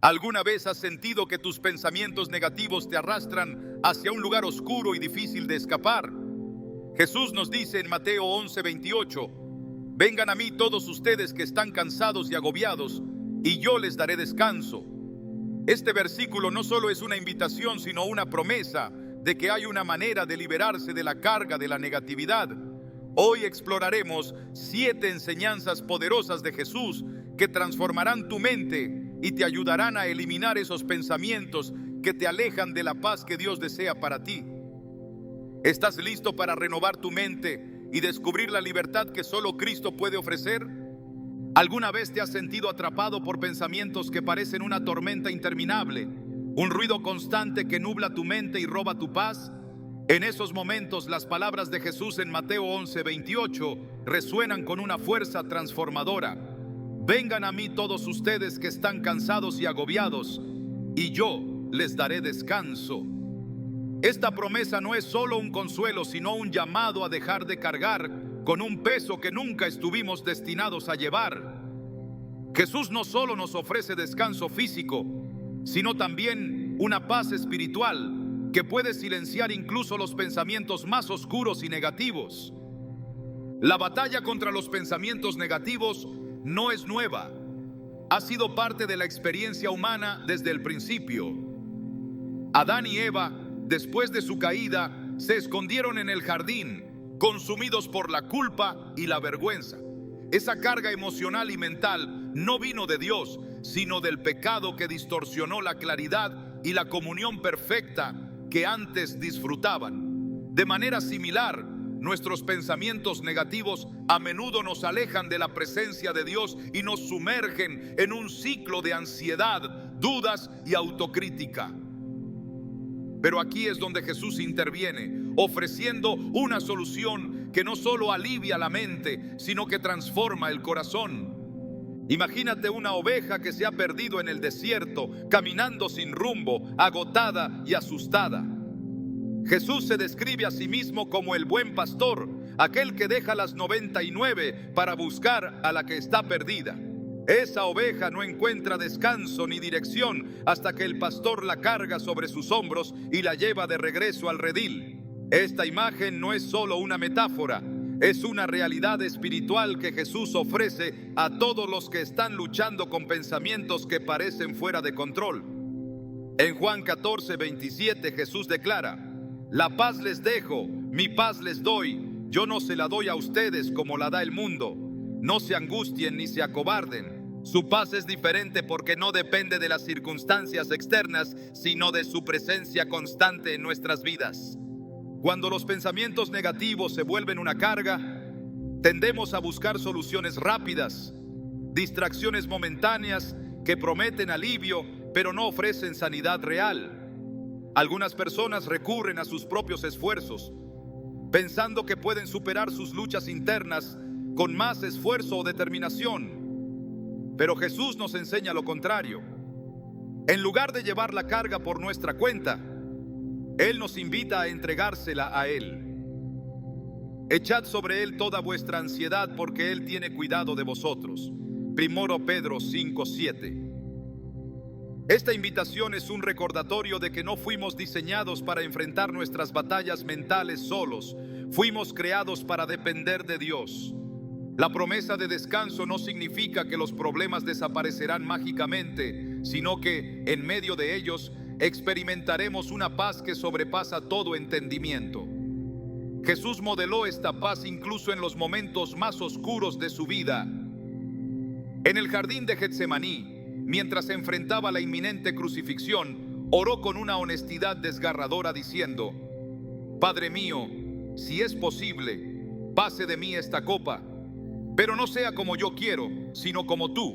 ¿Alguna vez has sentido que tus pensamientos negativos te arrastran hacia un lugar oscuro y difícil de escapar? Jesús nos dice en Mateo 11:28, vengan a mí todos ustedes que están cansados y agobiados, y yo les daré descanso. Este versículo no solo es una invitación, sino una promesa de que hay una manera de liberarse de la carga de la negatividad. Hoy exploraremos 7 enseñanzas poderosas de Jesús que transformarán tu mente y te ayudarán a eliminar esos pensamientos que te alejan de la paz que Dios desea para ti. ¿Estás listo para renovar tu mente y descubrir la libertad que solo Cristo puede ofrecer? ¿Alguna vez te has sentido atrapado por pensamientos que parecen una tormenta interminable, un ruido constante que nubla tu mente y roba tu paz? En esos momentos, las palabras de Jesús en Mateo 11:28 resuenan con una fuerza transformadora. Vengan a mí todos ustedes que están cansados y agobiados, y yo les daré descanso. Esta promesa no es solo un consuelo, sino un llamado a dejar de cargar con un peso que nunca estuvimos destinados a llevar. Jesús no solo nos ofrece descanso físico, sino también una paz espiritual que puede silenciar incluso los pensamientos más oscuros y negativos. La batalla contra los pensamientos negativos no es nueva. Ha sido parte de la experiencia humana desde el principio. Adán y Eva, después de su caída, se escondieron en el jardín, consumidos por la culpa y la vergüenza. Esa carga emocional y mental no vino de Dios, sino del pecado que distorsionó la claridad y la comunión perfecta que antes disfrutaban. De manera similar, nuestros pensamientos negativos a menudo nos alejan de la presencia de Dios y nos sumergen en un ciclo de ansiedad, dudas y autocrítica. Pero aquí es donde Jesús interviene, ofreciendo una solución que no solo alivia la mente, sino que transforma el corazón. Imagínate una oveja que se ha perdido en el desierto, caminando sin rumbo, agotada y asustada. Jesús se describe a sí mismo como el buen pastor, aquel que deja las 99 para buscar a la que está perdida. Esa oveja no encuentra descanso ni dirección hasta que el pastor la carga sobre sus hombros y la lleva de regreso al redil. Esta imagen no es solo una metáfora, es una realidad espiritual que Jesús ofrece a todos los que están luchando con pensamientos que parecen fuera de control. En Juan 14:27 Jesús declara: la paz les dejo, mi paz les doy, yo no se la doy a ustedes como la da el mundo. No se angustien ni se acobarden. Su paz es diferente porque no depende de las circunstancias externas, sino de su presencia constante en nuestras vidas. Cuando los pensamientos negativos se vuelven una carga, tendemos a buscar soluciones rápidas, distracciones momentáneas que prometen alivio, pero no ofrecen sanidad real. Algunas personas recurren a sus propios esfuerzos, pensando que pueden superar sus luchas internas con más esfuerzo o determinación. Pero Jesús nos enseña lo contrario. En lugar de llevar la carga por nuestra cuenta, Él nos invita a entregársela a Él. Echad sobre Él toda vuestra ansiedad, porque Él tiene cuidado de vosotros. Primero Pedro 5:7. Esta invitación es un recordatorio de que no fuimos diseñados para enfrentar nuestras batallas mentales solos. Fuimos creados para depender de Dios. La promesa de descanso no significa que los problemas desaparecerán mágicamente, sino que en medio de ellos experimentaremos una paz que sobrepasa todo entendimiento. Jesús modeló esta paz incluso en los momentos más oscuros de su vida. En el jardín de Getsemaní, mientras enfrentaba la inminente crucifixión, oró con una honestidad desgarradora diciendo: Padre mío, si es posible, pase de mí esta copa, pero no sea como yo quiero, sino como tú.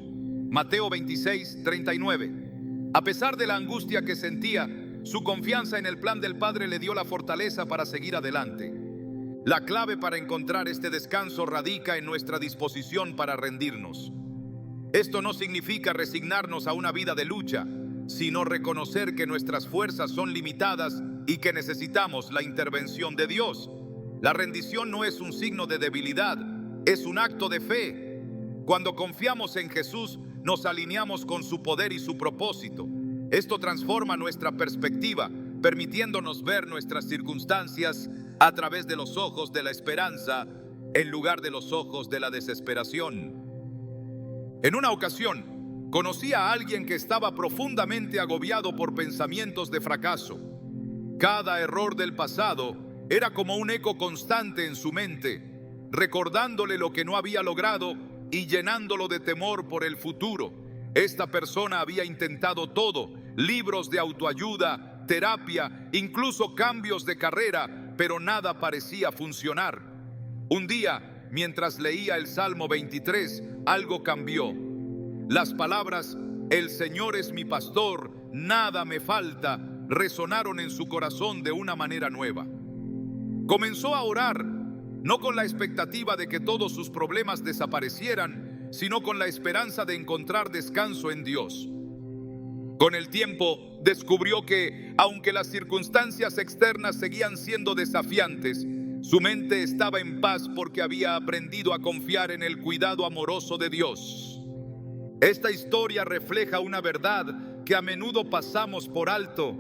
Mateo 26:39. A pesar de la angustia que sentía, su confianza en el plan del Padre le dio la fortaleza para seguir adelante. La clave para encontrar este descanso radica en nuestra disposición para rendirnos. Esto no significa resignarnos a una vida de lucha, sino reconocer que nuestras fuerzas son limitadas y que necesitamos la intervención de Dios. La rendición no es un signo de debilidad, es un acto de fe. Cuando confiamos en Jesús, nos alineamos con su poder y su propósito. Esto transforma nuestra perspectiva, permitiéndonos ver nuestras circunstancias a través de los ojos de la esperanza en lugar de los ojos de la desesperación. En una ocasión, conocí a alguien que estaba profundamente agobiado por pensamientos de fracaso. Cada error del pasado era como un eco constante en su mente, recordándole lo que no había logrado y llenándolo de temor por el futuro. Esta persona había intentado todo: libros de autoayuda, terapia, incluso cambios de carrera, pero nada parecía funcionar. Un día, mientras leía el Salmo 23, algo cambió. Las palabras "El Señor es mi pastor, nada me falta", resonaron en su corazón de una manera nueva. Comenzó a orar, no con la expectativa de que todos sus problemas desaparecieran, sino con la esperanza de encontrar descanso en Dios. Con el tiempo, descubrió que, aunque las circunstancias externas seguían siendo desafiantes, su mente estaba en paz porque había aprendido a confiar en el cuidado amoroso de Dios. Esta historia refleja una verdad que a menudo pasamos por alto.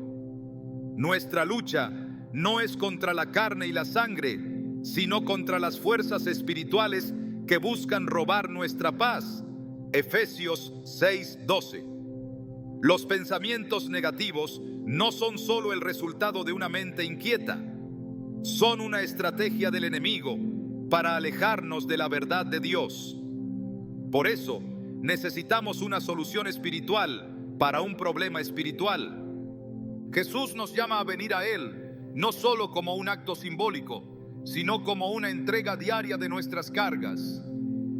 Nuestra lucha no es contra la carne y la sangre, sino contra las fuerzas espirituales que buscan robar nuestra paz. Efesios 6:12. Los pensamientos negativos no son solo el resultado de una mente inquieta, son una estrategia del enemigo para alejarnos de la verdad de Dios. Por eso, necesitamos una solución espiritual para un problema espiritual. Jesús nos llama a venir a Él, no solo como un acto simbólico, sino como una entrega diaria de nuestras cargas.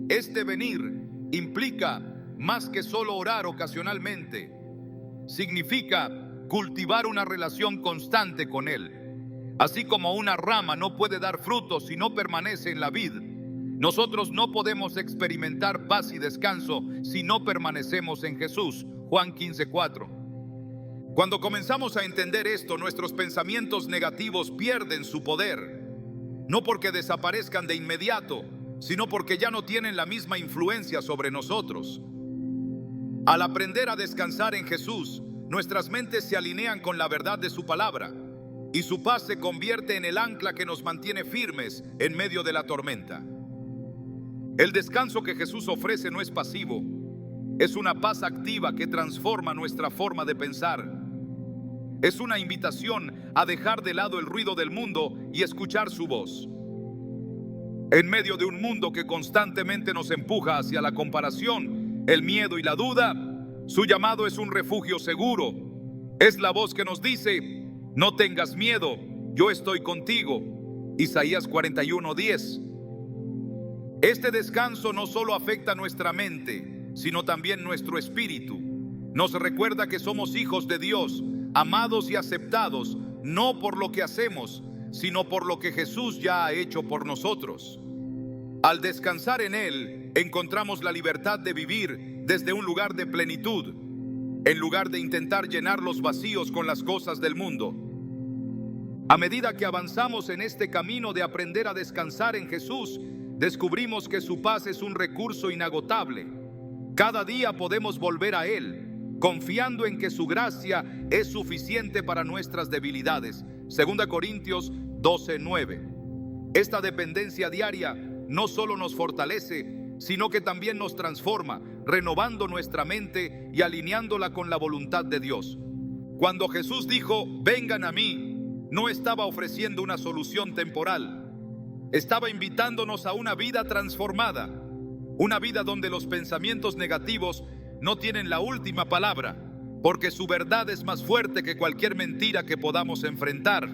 Este venir implica más que solo orar ocasionalmente. Significa cultivar una relación constante con Él. Así como una rama no puede dar frutos si no permanece en la vid, nosotros no podemos experimentar paz y descanso si no permanecemos en Jesús. Juan 15:4. Cuando comenzamos a entender esto, nuestros pensamientos negativos pierden su poder. No porque desaparezcan de inmediato, sino porque ya no tienen la misma influencia sobre nosotros. Al aprender a descansar en Jesús, nuestras mentes se alinean con la verdad de su palabra, y su paz se convierte en el ancla que nos mantiene firmes en medio de la tormenta. El descanso que Jesús ofrece no es pasivo, es una paz activa que transforma nuestra forma de pensar. Es una invitación a dejar de lado el ruido del mundo y escuchar su voz. En medio de un mundo que constantemente nos empuja hacia la comparación, el miedo y la duda, su llamado es un refugio seguro. Es la voz que nos dice: no tengas miedo, yo estoy contigo. Isaías 41:10. Este descanso no solo afecta nuestra mente, sino también nuestro espíritu. Nos recuerda que somos hijos de Dios, amados y aceptados, no por lo que hacemos, sino por lo que Jesús ya ha hecho por nosotros. Al descansar en Él, encontramos la libertad de vivir desde un lugar de plenitud, en lugar de intentar llenar los vacíos con las cosas del mundo. A medida que avanzamos en este camino de aprender a descansar en Jesús, descubrimos que su paz es un recurso inagotable. Cada día podemos volver a Él, confiando en que su gracia es suficiente para nuestras debilidades. 2 Corintios 12:9. Esta dependencia diaria no solo nos fortalece, sino que también nos transforma, renovando nuestra mente y alineándola con la voluntad de Dios. Cuando Jesús dijo: vengan a mí, no estaba ofreciendo una solución temporal. Estaba invitándonos a una vida transformada, una vida donde los pensamientos negativos no tienen la última palabra, porque su verdad es más fuerte que cualquier mentira que podamos enfrentar.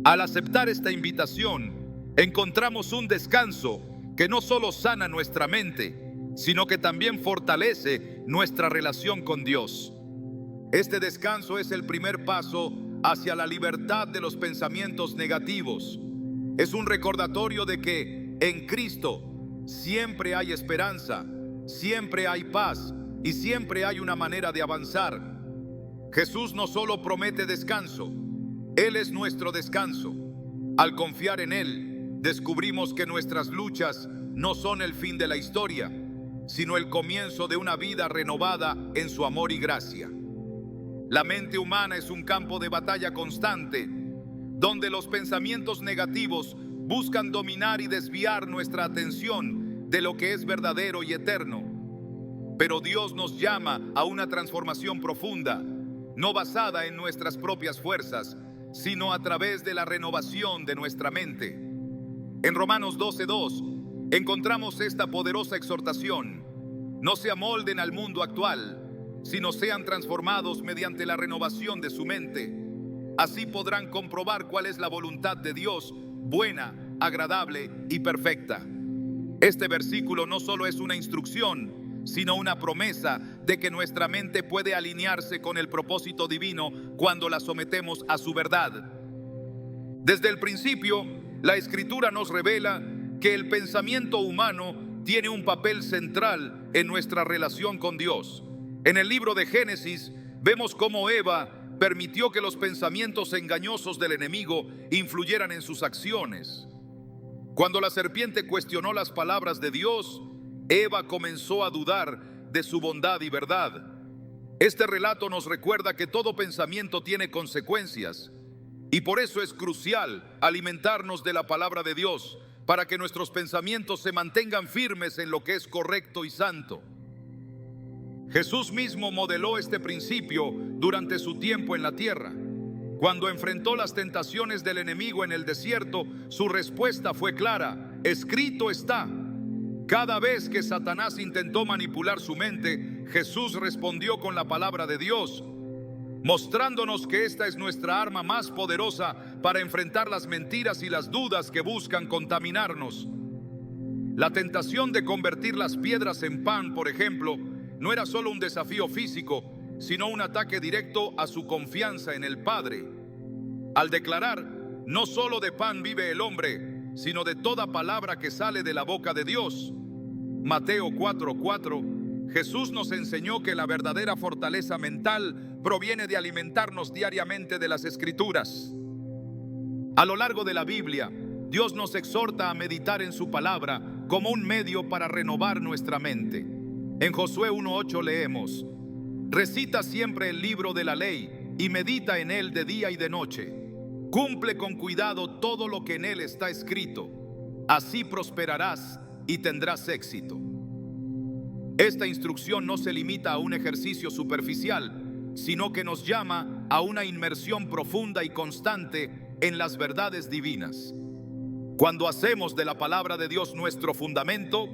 Al aceptar esta invitación, encontramos un descanso que no solo sana nuestra mente, sino que también fortalece nuestra relación con Dios. Este descanso es el primer paso hacia la libertad de los pensamientos negativos. Es un recordatorio de que en Cristo siempre hay esperanza, siempre hay paz y siempre hay una manera de avanzar. Jesús no solo promete descanso, Él es nuestro descanso. Al confiar en Él, descubrimos que nuestras luchas no son el fin de la historia. sino el comienzo de una vida renovada en su amor y gracia. La mente humana es un campo de batalla constante, donde los pensamientos negativos buscan dominar y desviar nuestra atención de lo que es verdadero y eterno. Pero Dios nos llama a una transformación profunda, no basada en nuestras propias fuerzas, sino a través de la renovación de nuestra mente. En Romanos 12:2 encontramos esta poderosa exhortación: no se amolden al mundo actual, sino sean transformados mediante la renovación de su mente. Así podrán comprobar cuál es la voluntad de Dios, buena, agradable y perfecta. Este versículo no solo es una instrucción, sino una promesa de que nuestra mente puede alinearse con el propósito divino cuando la sometemos a su verdad. Desde el principio, la Escritura nos revela que el pensamiento humano tiene un papel central en nuestra relación con Dios. En el libro de Génesis vemos cómo Eva permitió que los pensamientos engañosos del enemigo influyeran en sus acciones. Cuando la serpiente cuestionó las palabras de Dios, Eva comenzó a dudar de su bondad y verdad. Este relato nos recuerda que todo pensamiento tiene consecuencias, y por eso es crucial alimentarnos de la palabra de Dios para que nuestros pensamientos se mantengan firmes en lo que es correcto y santo. Jesús mismo modeló este principio durante su tiempo en la tierra. Cuando enfrentó las tentaciones del enemigo en el desierto, su respuesta fue clara: escrito está. Cada vez que Satanás intentó manipular su mente, Jesús respondió con la palabra de Dios, mostrándonos que esta es nuestra arma más poderosa para enfrentar las mentiras y las dudas que buscan contaminarnos. La tentación de convertir las piedras en pan, por ejemplo, no era solo un desafío físico, sino un ataque directo a su confianza en el Padre. Al declarar: no solo de pan vive el hombre, sino de toda palabra que sale de la boca de Dios. Mateo 4:4, Jesús nos enseñó que la verdadera fortaleza mental proviene de alimentarnos diariamente de las Escrituras. A lo largo de la Biblia, Dios nos exhorta a meditar en su palabra como un medio para renovar nuestra mente. En Josué 1:8 leemos: recita siempre el libro de la ley y medita en él de día y de noche. Cumple con cuidado todo lo que en él está escrito. Así prosperarás y tendrás éxito. Esta instrucción no se limita a un ejercicio superficial, sino que nos llama a una inmersión profunda y constante en las verdades divinas. Cuando hacemos de la palabra de Dios nuestro fundamento,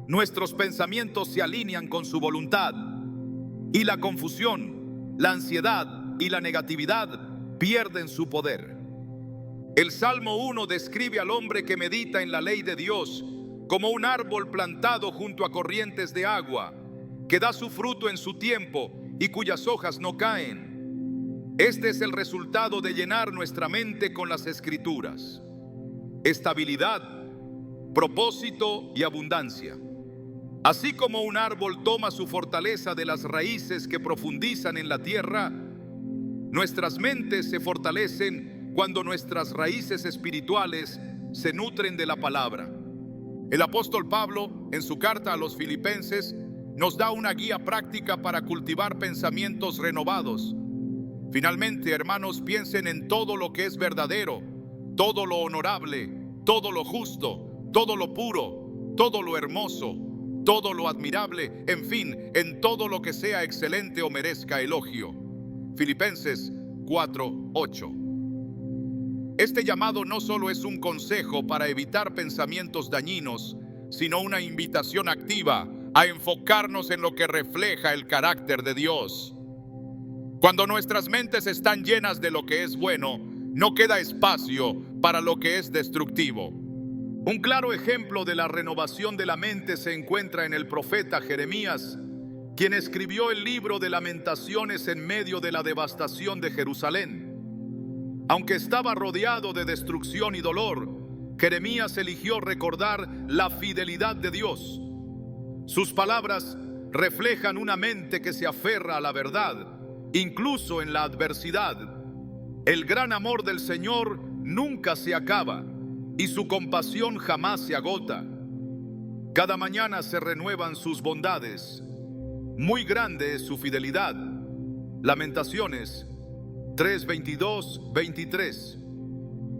nuestros pensamientos se alinean con su voluntad, y la confusión, la ansiedad y la negatividad pierden su poder. El Salmo 1 describe al hombre que medita en la ley de Dios como un árbol plantado junto a corrientes de agua, que da su fruto en su tiempo y cuyas hojas no caen. Este es el resultado de llenar nuestra mente con las Escrituras: estabilidad, propósito y abundancia. Así como un árbol toma su fortaleza de las raíces que profundizan en la tierra, nuestras mentes se fortalecen cuando nuestras raíces espirituales se nutren de la palabra. El apóstol Pablo, en su carta a los Filipenses, nos da una guía práctica para cultivar pensamientos renovados. Finalmente, hermanos, piensen en todo lo que es verdadero, todo lo honorable, todo lo justo, todo lo puro, todo lo hermoso, todo lo admirable, en fin, en todo lo que sea excelente o merezca elogio. Filipenses 4:8. Este llamado no solo es un consejo para evitar pensamientos dañinos, sino una invitación activa a enfocarnos en lo que refleja el carácter de Dios. Cuando nuestras mentes están llenas de lo que es bueno, no queda espacio para lo que es destructivo. Un claro ejemplo de la renovación de la mente se encuentra en el profeta Jeremías, quien escribió el libro de Lamentaciones en medio de la devastación de Jerusalén. Aunque estaba rodeado de destrucción y dolor, Jeremías eligió recordar la fidelidad de Dios. Sus palabras reflejan una mente que se aferra a la verdad, incluso en la adversidad. El gran amor del Señor nunca se acaba y su compasión jamás se agota. Cada mañana se renuevan sus bondades. Muy grande es su fidelidad. Lamentaciones 3:22-23.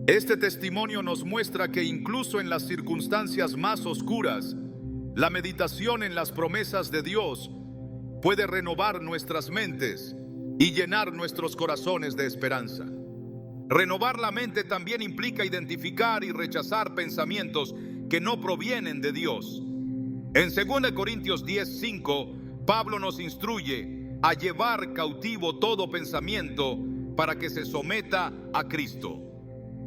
Este testimonio nos muestra que incluso en las circunstancias más oscuras, la meditación en las promesas de Dios puede renovar nuestras mentes y llenar nuestros corazones de esperanza. Renovar la mente también implica identificar y rechazar pensamientos que no provienen de Dios. En 2 Corintios 10:5, Pablo nos instruye a llevar cautivo todo pensamiento para que se someta a Cristo.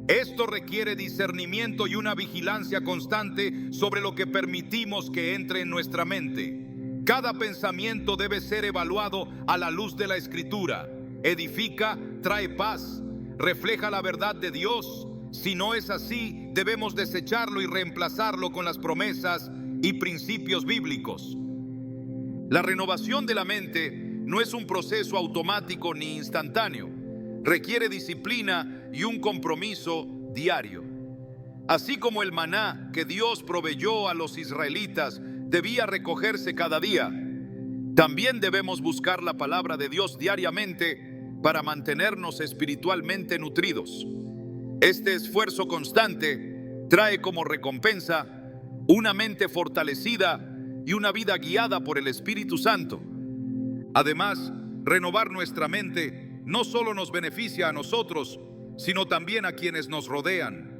Esto requiere discernimiento y una vigilancia constante sobre lo que permitimos que entre en nuestra mente. Cada pensamiento debe ser evaluado a la luz de la Escritura. Edifica, trae paz, refleja la verdad de Dios. Si no es así, debemos desecharlo y reemplazarlo con las promesas y principios bíblicos. La renovación de la mente no es un proceso automático ni instantáneo. Requiere disciplina y un compromiso diario. Así como el maná que Dios proveyó a los israelitas debía recogerse cada día, también debemos buscar la palabra de Dios diariamente para mantenernos espiritualmente nutridos. Este esfuerzo constante trae como recompensa una mente fortalecida y una vida guiada por el Espíritu Santo. Además, renovar nuestra mente no solo nos beneficia a nosotros, sino también a quienes nos rodean.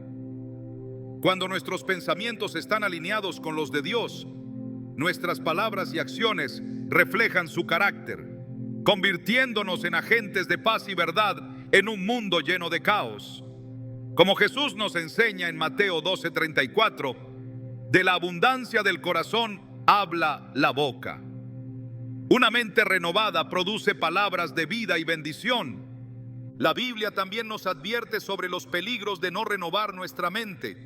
Cuando nuestros pensamientos están alineados con los de Dios, nuestras palabras y acciones reflejan su carácter, convirtiéndonos en agentes de paz y verdad en un mundo lleno de caos. Como Jesús nos enseña en Mateo 12:34, de la abundancia del corazón habla la boca. Una mente renovada produce palabras de vida y bendición. La Biblia también nos advierte sobre los peligros de no renovar nuestra mente.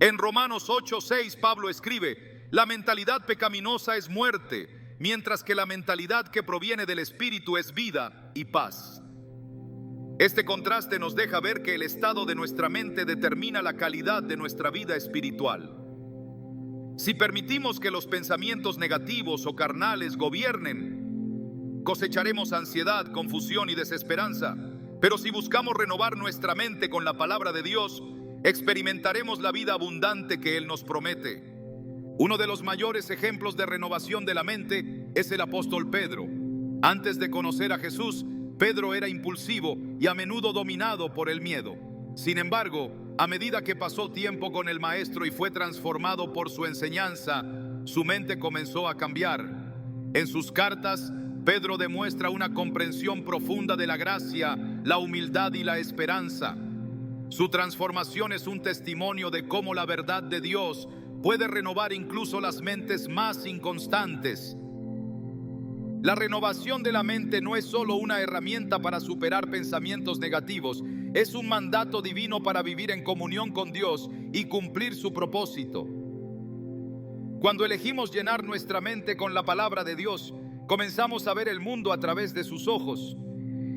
En Romanos 8:6 Pablo escribe: la mentalidad pecaminosa es muerte, mientras que la mentalidad que proviene del Espíritu es vida y paz. Este contraste nos deja ver que el estado de nuestra mente determina la calidad de nuestra vida espiritual. Si permitimos que los pensamientos negativos o carnales gobiernen, cosecharemos ansiedad, confusión y desesperanza. Pero si buscamos renovar nuestra mente con la palabra de Dios, experimentaremos la vida abundante que Él nos promete. Uno de los mayores ejemplos de renovación de la mente es el apóstol Pedro. Antes de conocer a Jesús, Pedro era impulsivo y a menudo dominado por el miedo. Sin embargo, a medida que pasó tiempo con el Maestro y fue transformado por su enseñanza, su mente comenzó a cambiar. En sus cartas, Pedro demuestra una comprensión profunda de la gracia, la humildad y la esperanza. Su transformación es un testimonio de cómo la verdad de Dios puede renovar incluso las mentes más inconstantes. La renovación de la mente no es solo una herramienta para superar pensamientos negativos, es un mandato divino para vivir en comunión con Dios y cumplir su propósito. Cuando elegimos llenar nuestra mente con la palabra de Dios, comenzamos a ver el mundo a través de sus ojos.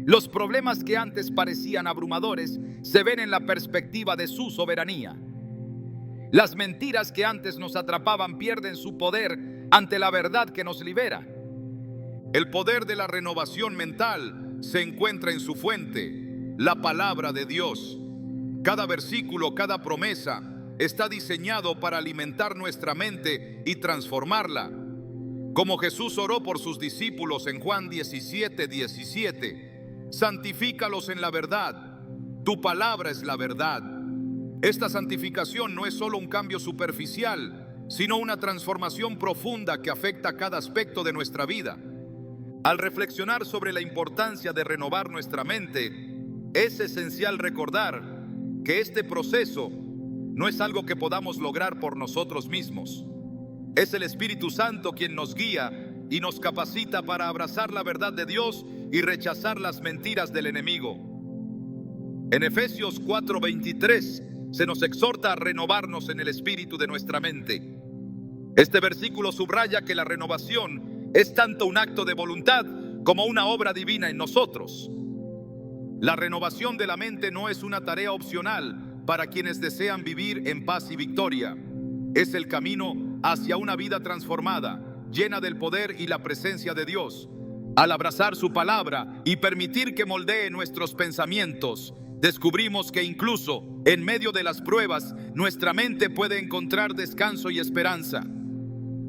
Los problemas que antes parecían abrumadores se ven en la perspectiva de su soberanía. Las mentiras que antes nos atrapaban pierden su poder ante la verdad que nos libera. El poder de la renovación mental se encuentra en su fuente, la palabra de Dios. Cada versículo, cada promesa está diseñado para alimentar nuestra mente y transformarla. Como Jesús oró por sus discípulos en Juan 17:17, santifícalos en la verdad, tu palabra es la verdad. Esta santificación no es solo un cambio superficial, sino una transformación profunda que afecta cada aspecto de nuestra vida. Al reflexionar sobre la importancia de renovar nuestra mente, es esencial recordar que este proceso no es algo que podamos lograr por nosotros mismos. Es el Espíritu Santo quien nos guía y nos capacita para abrazar la verdad de Dios y rechazar las mentiras del enemigo. En Efesios 4:23 se nos exhorta a renovarnos en el espíritu de nuestra mente. Este versículo subraya que la renovación es tanto un acto de voluntad como una obra divina en nosotros. La renovación de la mente no es una tarea opcional para quienes desean vivir en paz y victoria. Es el camino hacia una vida transformada, llena del poder y la presencia de Dios. Al abrazar su palabra y permitir que moldee nuestros pensamientos, descubrimos que incluso en medio de las pruebas, nuestra mente puede encontrar descanso y esperanza.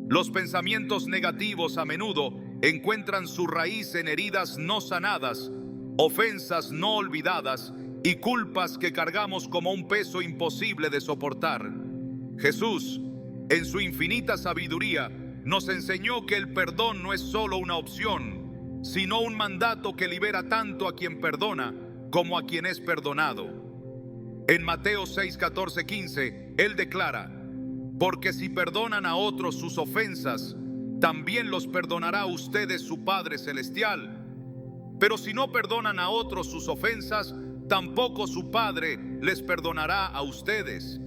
Los pensamientos negativos a menudo encuentran su raíz en heridas no sanadas, ofensas no olvidadas y culpas que cargamos como un peso imposible de soportar. Jesús, en su infinita sabiduría, nos enseñó que el perdón no es solo una opción, sino un mandato que libera tanto a quien perdona como a quien es perdonado. En Mateo 6, 14, 15, Él declara: porque si perdonan a otros sus ofensas, también los perdonará a ustedes su Padre Celestial. Pero si no perdonan a otros sus ofensas, tampoco su Padre les perdonará a ustedes.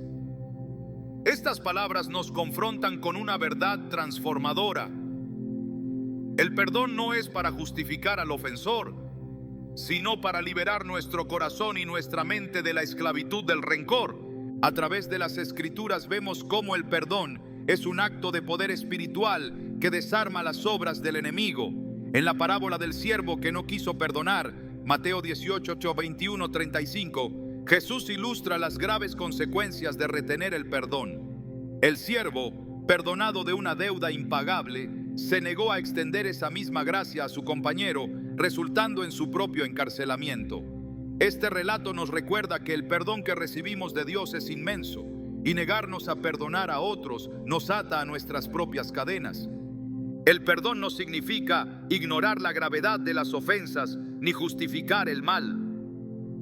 Estas palabras nos confrontan con una verdad transformadora. El perdón no es para justificar al ofensor, sino para liberar nuestro corazón y nuestra mente de la esclavitud del rencor. A través de las Escrituras vemos cómo el perdón es un acto de poder espiritual que desarma las obras del enemigo. En la parábola del siervo que no quiso perdonar, Mateo 18, 21, 35, Jesús ilustra las graves consecuencias de retener el perdón. El siervo, perdonado de una deuda impagable, se negó a extender esa misma gracia a su compañero, resultando en su propio encarcelamiento. Este relato nos recuerda que el perdón que recibimos de Dios es inmenso, y negarnos a perdonar a otros nos ata a nuestras propias cadenas. El perdón no significa ignorar la gravedad de las ofensas ni justificar el mal.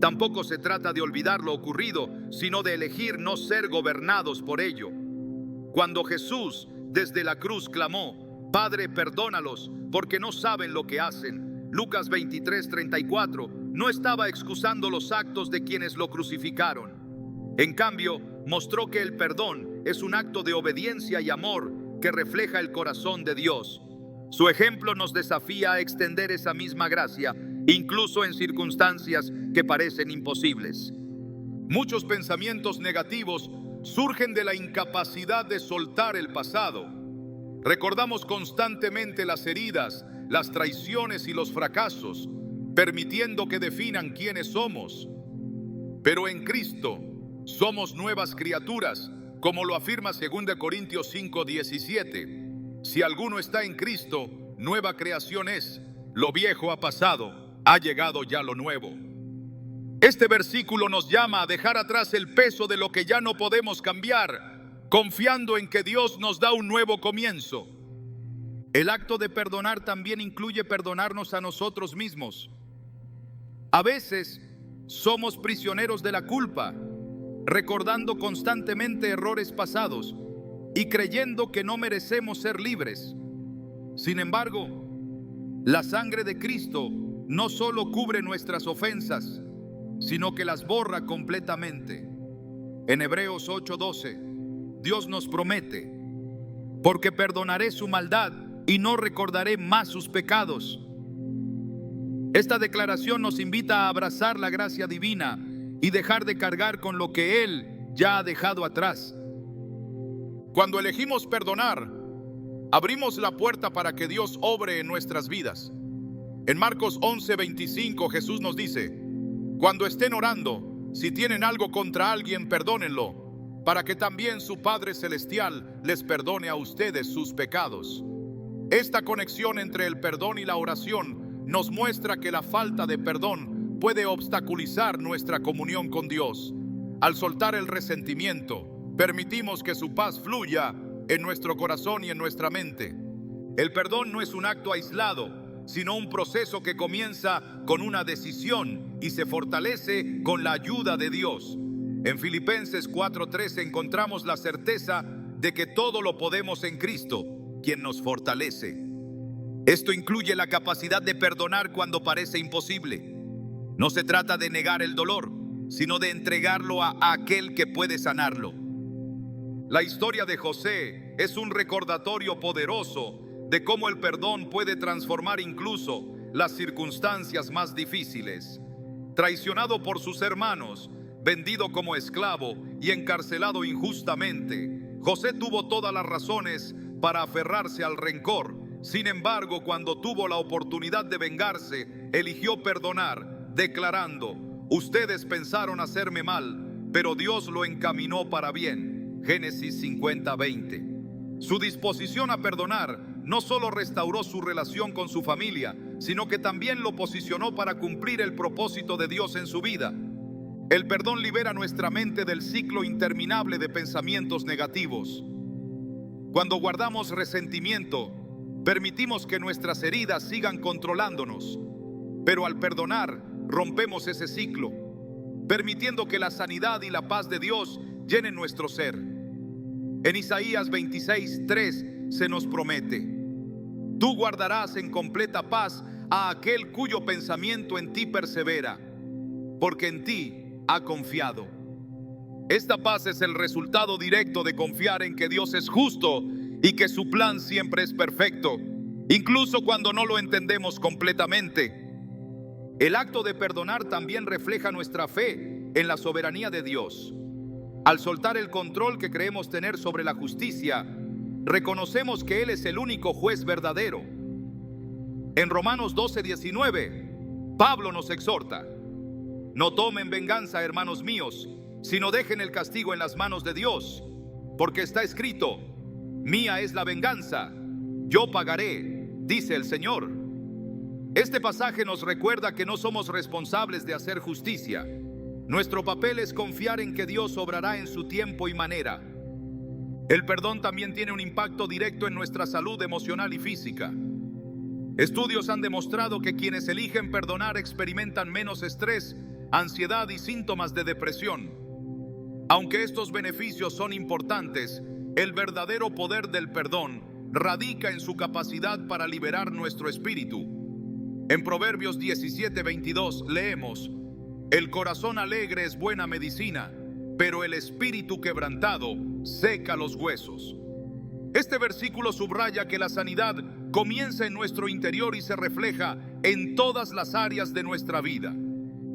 Tampoco se trata de olvidar lo ocurrido, sino de elegir no ser gobernados por ello. Cuando Jesús desde la cruz clamó: Padre, perdónalos, porque no saben lo que hacen, Lucas 23, 34, no estaba excusando los actos de quienes lo crucificaron. En cambio, mostró que el perdón es un acto de obediencia y amor que refleja el corazón de Dios. Su ejemplo nos desafía a extender esa misma gracia, incluso en circunstancias que parecen imposibles. Muchos pensamientos negativos surgen de la incapacidad de soltar el pasado. Recordamos constantemente las heridas, las traiciones y los fracasos, permitiendo que definan quiénes somos. Pero en Cristo somos nuevas criaturas, como lo afirma 2 Corintios 5:17. Si alguno está en Cristo, nueva creación es. Lo viejo ha pasado, ha llegado ya lo nuevo. Este versículo nos llama a dejar atrás el peso de lo que ya no podemos cambiar, confiando en que Dios nos da un nuevo comienzo. El acto de perdonar también incluye perdonarnos a nosotros mismos. A veces somos prisioneros de la culpa, recordando constantemente errores pasados y creyendo que no merecemos ser libres. Sin embargo, la sangre de Cristo no solo cubre nuestras ofensas, sino que las borra completamente. En Hebreos 8:12, Dios nos promete: porque perdonaré su maldad y no recordaré más sus pecados. Esta declaración nos invita a abrazar la gracia divina y dejar de cargar con lo que Él ya ha dejado atrás. Cuando elegimos perdonar, abrimos la puerta para que Dios obre en nuestras vidas. En Marcos 11:25 Jesús nos dice: cuando estén orando, si tienen algo contra alguien, perdónenlo, para que también su Padre Celestial les perdone a ustedes sus pecados. Esta conexión entre el perdón y la oración nos muestra que la falta de perdón puede obstaculizar nuestra comunión con Dios. Al soltar el resentimiento, permitimos que su paz fluya en nuestro corazón y en nuestra mente. El perdón no es un acto aislado, sino un proceso que comienza con una decisión y se fortalece con la ayuda de Dios. En Filipenses 4:13 encontramos la certeza de que todo lo podemos en Cristo, quien nos fortalece. Esto incluye la capacidad de perdonar cuando parece imposible. No se trata de negar el dolor, sino de entregarlo a aquel que puede sanarlo. La historia de José es un recordatorio poderoso de cómo el perdón puede transformar incluso las circunstancias más difíciles. Traicionado por sus hermanos, vendido como esclavo y encarcelado injustamente, José tuvo todas las razones para aferrarse al rencor. Sin embargo, cuando tuvo la oportunidad de vengarse, eligió perdonar, declarando: ustedes pensaron hacerme mal, pero Dios lo encaminó para bien. Génesis 50:20. Su disposición a perdonar no solo restauró su relación con su familia, sino que también lo posicionó para cumplir el propósito de Dios en su vida. El perdón libera nuestra mente del ciclo interminable de pensamientos negativos. Cuando guardamos resentimiento, permitimos que nuestras heridas sigan controlándonos. Pero al perdonar, rompemos ese ciclo, permitiendo que la sanidad y la paz de Dios llenen nuestro ser. En Isaías 26:3 se nos promete: tú guardarás en completa paz a aquel cuyo pensamiento en ti persevera, porque en ti ha confiado. Esta paz es el resultado directo de confiar en que Dios es justo y que su plan siempre es perfecto, incluso cuando no lo entendemos completamente. El acto de perdonar también refleja nuestra fe en la soberanía de Dios. Al soltar el control que creemos tener sobre la justicia, reconocemos que Él es el único juez verdadero. En Romanos 12:19, Pablo nos exhorta: no tomen venganza, hermanos míos, sino dejen el castigo en las manos de Dios, porque está escrito: mía es la venganza, yo pagaré, dice el Señor. Este pasaje nos recuerda que no somos responsables de hacer justicia. Nuestro papel es confiar en que Dios obrará en su tiempo y manera. El perdón también tiene un impacto directo en nuestra salud emocional y física. Estudios han demostrado que quienes eligen perdonar experimentan menos estrés, ansiedad y síntomas de depresión. Aunque estos beneficios son importantes, el verdadero poder del perdón radica en su capacidad para liberar nuestro espíritu. En Proverbios 17:22 leemos: el corazón alegre es buena medicina, pero el espíritu quebrantado seca los huesos. Este versículo subraya que la sanidad comienza en nuestro interior y se refleja en todas las áreas de nuestra vida.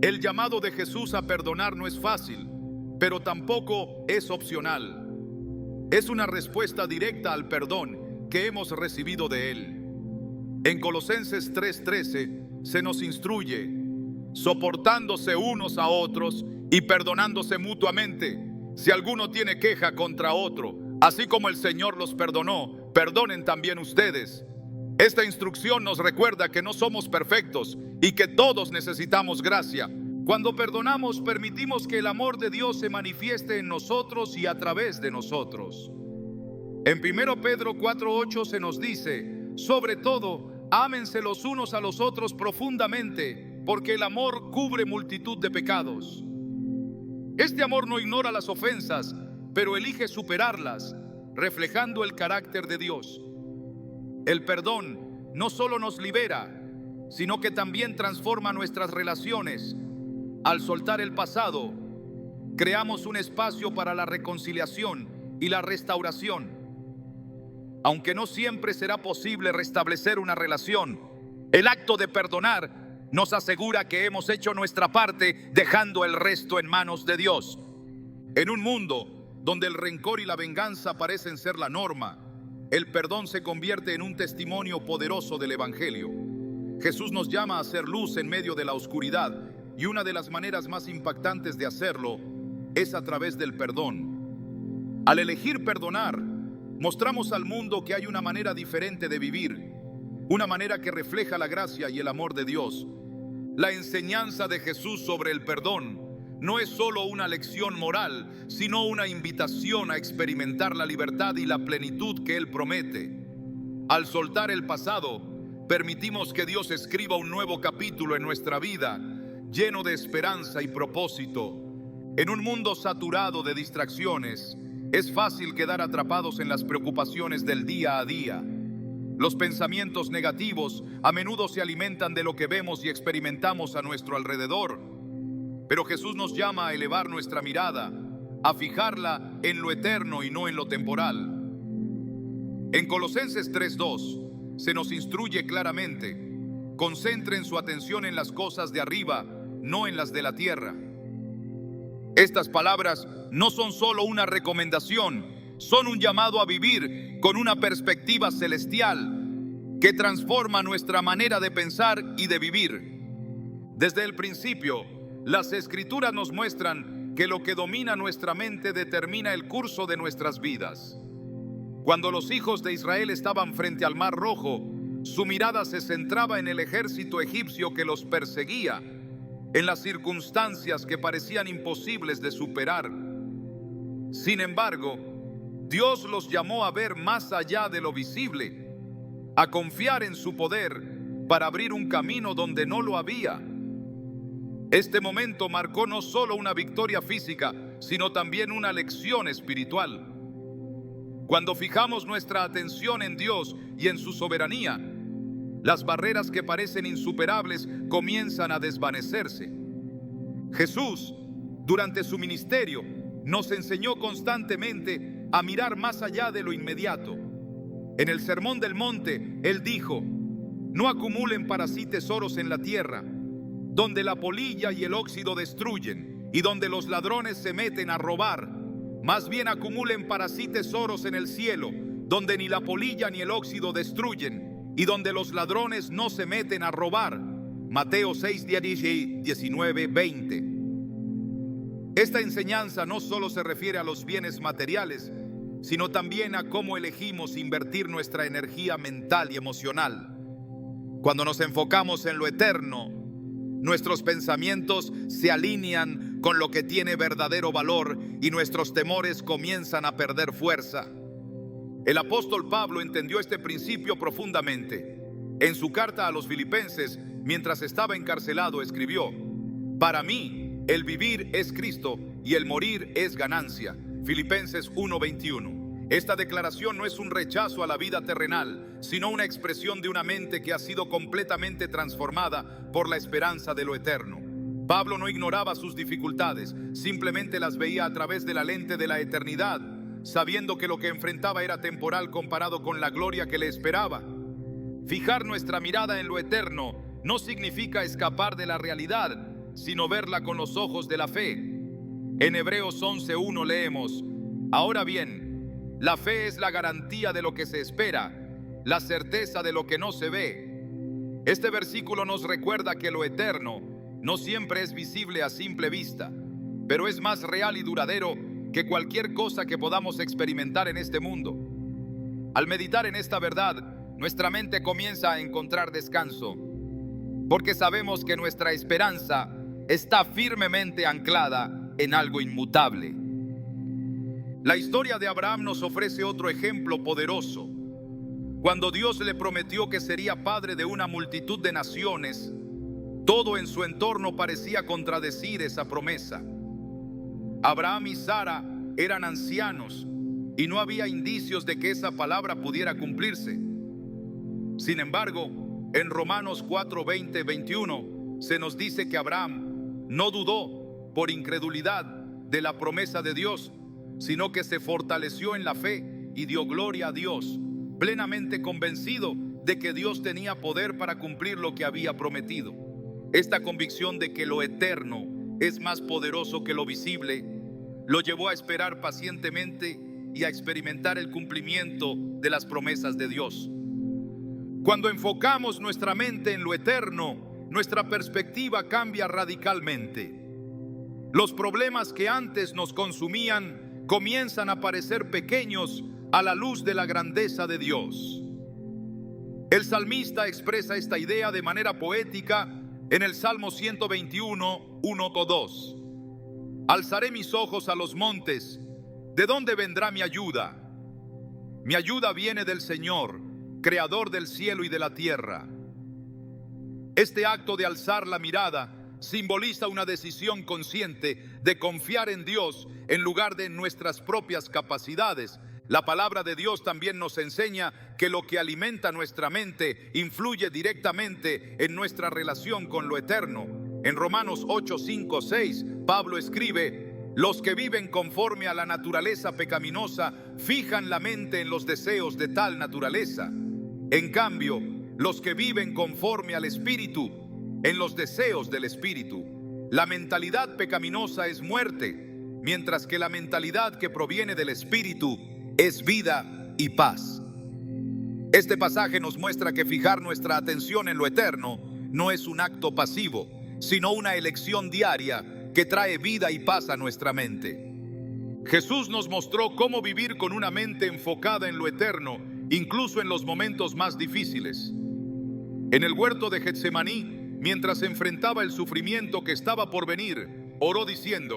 El llamado de Jesús a perdonar no es fácil, pero tampoco es opcional. Es una respuesta directa al perdón que hemos recibido de Él. En Colosenses 3:13 se nos instruye: soportándose unos a otros y perdonándose mutuamente, si alguno tiene queja contra otro, así como el Señor los perdonó, perdonen también ustedes. Esta instrucción nos recuerda que no somos perfectos y que todos necesitamos gracia. Cuando perdonamos, permitimos que el amor de Dios se manifieste en nosotros y a través de nosotros. En 1 Pedro 4:8 se nos dice: sobre todo, ámense los unos a los otros profundamente, porque el amor cubre multitud de pecados. Este amor no ignora las ofensas, pero elige superarlas, reflejando el carácter de Dios. El perdón no solo nos libera, sino que también transforma nuestras relaciones. Al soltar el pasado, creamos un espacio para la reconciliación y la restauración. Aunque no siempre será posible restablecer una relación, el acto de perdonar nos asegura que hemos hecho nuestra parte, dejando el resto en manos de Dios. En un mundo donde el rencor y la venganza parecen ser la norma, el perdón se convierte en un testimonio poderoso del Evangelio. Jesús nos llama a ser luz en medio de la oscuridad, y una de las maneras más impactantes de hacerlo es a través del perdón. Al elegir perdonar, mostramos al mundo que hay una manera diferente de vivir, una manera que refleja la gracia y el amor de Dios. La enseñanza de Jesús sobre el perdón no es solo una lección moral, sino una invitación a experimentar la libertad y la plenitud que Él promete. Al soltar el pasado, permitimos que Dios escriba un nuevo capítulo en nuestra vida, lleno de esperanza y propósito. En un mundo saturado de distracciones, es fácil quedar atrapados en las preocupaciones del día a día. Los pensamientos negativos a menudo se alimentan de lo que vemos y experimentamos a nuestro alrededor. Pero Jesús nos llama a elevar nuestra mirada, a fijarla en lo eterno y no en lo temporal. En Colosenses 3:2 se nos instruye claramente: concentren su atención en las cosas de arriba, no en las de la tierra. Estas palabras no son solo una recomendación, son un llamado a vivir con una perspectiva celestial que transforma nuestra manera de pensar y de vivir. Desde el principio, las Escrituras nos muestran que lo que domina nuestra mente determina el curso de nuestras vidas. Cuando los hijos de Israel estaban frente al Mar Rojo, su mirada se centraba en el ejército egipcio que los perseguía, en las circunstancias que parecían imposibles de superar. Sin embargo, Dios los llamó a ver más allá de lo visible, a confiar en su poder para abrir un camino donde no lo había. Este momento marcó no solo una victoria física, sino también una lección espiritual. Cuando fijamos nuestra atención en Dios y en su soberanía, las barreras que parecen insuperables comienzan a desvanecerse. Jesús, durante su ministerio, nos enseñó constantemente a mirar más allá de lo inmediato. En el Sermón del Monte, Él dijo: no acumulen para sí tesoros en la tierra, donde la polilla y el óxido destruyen, y donde los ladrones se meten a robar. Más bien acumulen para sí tesoros en el cielo, donde ni la polilla ni el óxido destruyen, y donde los ladrones no se meten a robar. Mateo 6, 19, 20. Esta enseñanza no solo se refiere a los bienes materiales, sino también a cómo elegimos invertir nuestra energía mental y emocional. Cuando nos enfocamos en lo eterno, nuestros pensamientos se alinean con lo que tiene verdadero valor y nuestros temores comienzan a perder fuerza. El apóstol Pablo entendió este principio profundamente. En su carta a los Filipenses, mientras estaba encarcelado, escribió: para mí, el vivir es Cristo y el morir es ganancia. Filipenses 1:21. Esta declaración no es un rechazo a la vida terrenal, sino una expresión de una mente que ha sido completamente transformada por la esperanza de lo eterno. Pablo no ignoraba sus dificultades, simplemente las veía a través de la lente de la eternidad, sabiendo que lo que enfrentaba era temporal comparado con la gloria que le esperaba. Fijar nuestra mirada en lo eterno no significa escapar de la realidad, sino verla con los ojos de la fe. En Hebreos 11:1 leemos: ahora bien, la fe es la garantía de lo que se espera, la certeza de lo que no se ve. Este versículo nos recuerda que lo eterno no siempre es visible a simple vista, pero es más real y duradero que cualquier cosa que podamos experimentar en este mundo. Al meditar en esta verdad, nuestra mente comienza a encontrar descanso, porque sabemos que nuestra esperanza está firmemente anclada en algo inmutable. La historia de Abraham nos ofrece otro ejemplo poderoso. Cuando Dios le prometió que sería padre de una multitud de naciones, todo en su entorno parecía contradecir esa promesa. Abraham y Sara eran ancianos y no había indicios de que esa palabra pudiera cumplirse. Sin embargo, en Romanos 4, 20, 21 se nos dice que Abraham no dudó por incredulidad de la promesa de Dios, sino que se fortaleció en la fe y dio gloria a Dios, plenamente convencido de que Dios tenía poder para cumplir lo que había prometido. Esta convicción de que lo eterno es más poderoso que lo visible lo llevó a esperar pacientemente y a experimentar el cumplimiento de las promesas de Dios. Cuando enfocamos nuestra mente en lo eterno, nuestra perspectiva cambia radicalmente. Los problemas que antes nos consumían comienzan a parecer pequeños a la luz de la grandeza de Dios. El salmista expresa esta idea de manera poética en el Salmo 121, 1-2. Alzaré mis ojos a los montes, ¿de dónde vendrá mi ayuda? Mi ayuda viene del Señor, creador del cielo y de la tierra. Este acto de alzar la mirada simboliza una decisión consciente de confiar en Dios en lugar de en nuestras propias capacidades. La palabra de Dios también nos enseña que lo que alimenta nuestra mente influye directamente en nuestra relación con lo eterno. En Romanos 8, 5, 6, Pablo escribe: los que viven conforme a la naturaleza pecaminosa fijan la mente en los deseos de tal naturaleza. En cambio, los que viven conforme al Espíritu, en los deseos del Espíritu. La mentalidad pecaminosa es muerte, mientras que la mentalidad que proviene del Espíritu es vida y paz. Este pasaje nos muestra que fijar nuestra atención en lo eterno no es un acto pasivo, sino una elección diaria que trae vida y paz a nuestra mente. Jesús nos mostró cómo vivir con una mente enfocada en lo eterno, incluso en los momentos más difíciles. En el huerto de Getsemaní, mientras enfrentaba el sufrimiento que estaba por venir, oró diciendo: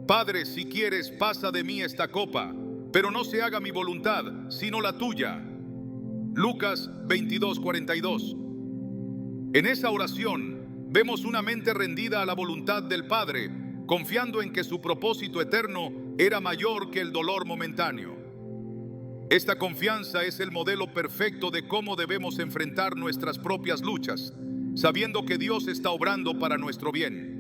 Padre, si quieres, pasa de mí esta copa, pero no se haga mi voluntad, sino la tuya. Lucas 22:42. En esa oración vemos una mente rendida a la voluntad del Padre, confiando en que su propósito eterno era mayor que el dolor momentáneo. Esta confianza es el modelo perfecto de cómo debemos enfrentar nuestras propias luchas, sabiendo que Dios está obrando para nuestro bien.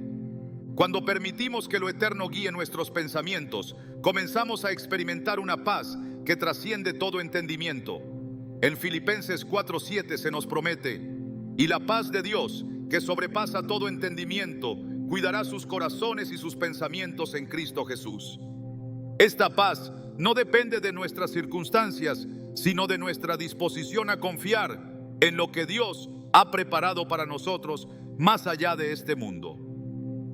Cuando permitimos que lo eterno guíe nuestros pensamientos, comenzamos a experimentar una paz que trasciende todo entendimiento. En Filipenses 4:7 se nos promete: y la paz de Dios, que sobrepasa todo entendimiento, cuidará sus corazones y sus pensamientos en Cristo Jesús. Esta paz no depende de nuestras circunstancias, sino de nuestra disposición a confiar en lo que Dios ha preparado para nosotros más allá de este mundo.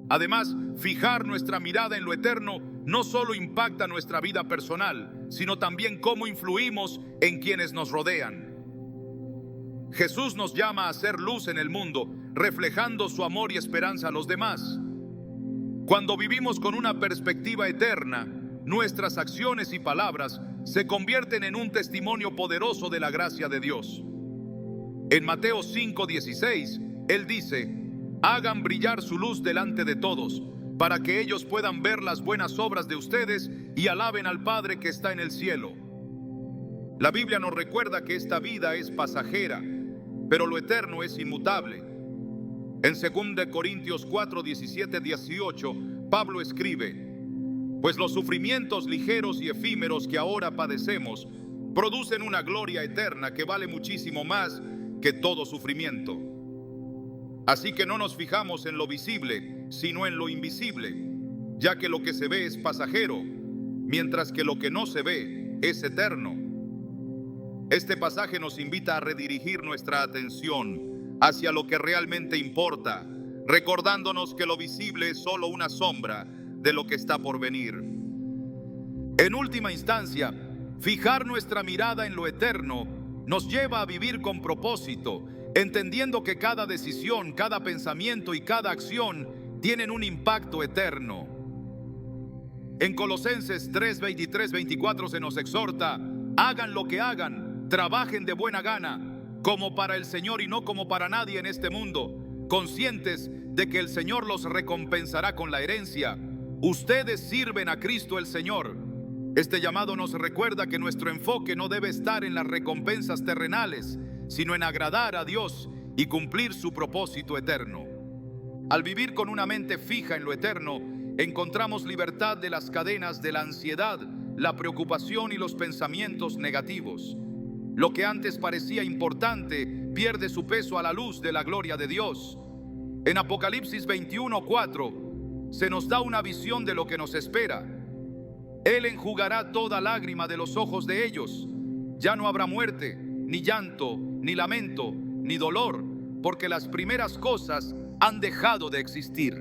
Además, fijar nuestra mirada en lo eterno no solo impacta nuestra vida personal, sino también cómo influimos en quienes nos rodean. Jesús nos llama a ser luz en el mundo, reflejando su amor y esperanza a los demás. Cuando vivimos con una perspectiva eterna, nuestras acciones y palabras se convierten en un testimonio poderoso de la gracia de Dios. En Mateo 5:16, Él dice: hagan brillar su luz delante de todos, para que ellos puedan ver las buenas obras de ustedes y alaben al Padre que está en el cielo. La Biblia nos recuerda que esta vida es pasajera, pero lo eterno es inmutable. En 2 Corintios 4:17-18, Pablo escribe: pues los sufrimientos ligeros y efímeros que ahora padecemos producen una gloria eterna que vale muchísimo más que todo sufrimiento. Así que no nos fijamos en lo visible, sino en lo invisible, ya que lo que se ve es pasajero, mientras que lo que no se ve es eterno. Este pasaje nos invita a redirigir nuestra atención hacia lo que realmente importa, recordándonos que lo visible es solo una sombra de lo que está por venir. En última instancia, fijar nuestra mirada en lo eterno nos lleva a vivir con propósito, entendiendo que cada decisión, cada pensamiento y cada acción tienen un impacto eterno. En Colosenses 3:23-24 se nos exhorta: hagan lo que hagan, trabajen de buena gana, como para el Señor y no como para nadie en este mundo, conscientes de que el Señor los recompensará con la herencia. Ustedes sirven a Cristo el Señor. Este llamado nos recuerda que nuestro enfoque no debe estar en las recompensas terrenales, sino en agradar a Dios y cumplir su propósito eterno. Al vivir con una mente fija en lo eterno, encontramos libertad de las cadenas de la ansiedad, la preocupación y los pensamientos negativos. Lo que antes parecía importante pierde su peso a la luz de la gloria de Dios. En Apocalipsis 21:4 se nos da una visión de lo que nos espera. Él enjugará toda lágrima de los ojos de ellos. Ya no habrá muerte, ni llanto, ni lamento, ni dolor, porque las primeras cosas han dejado de existir.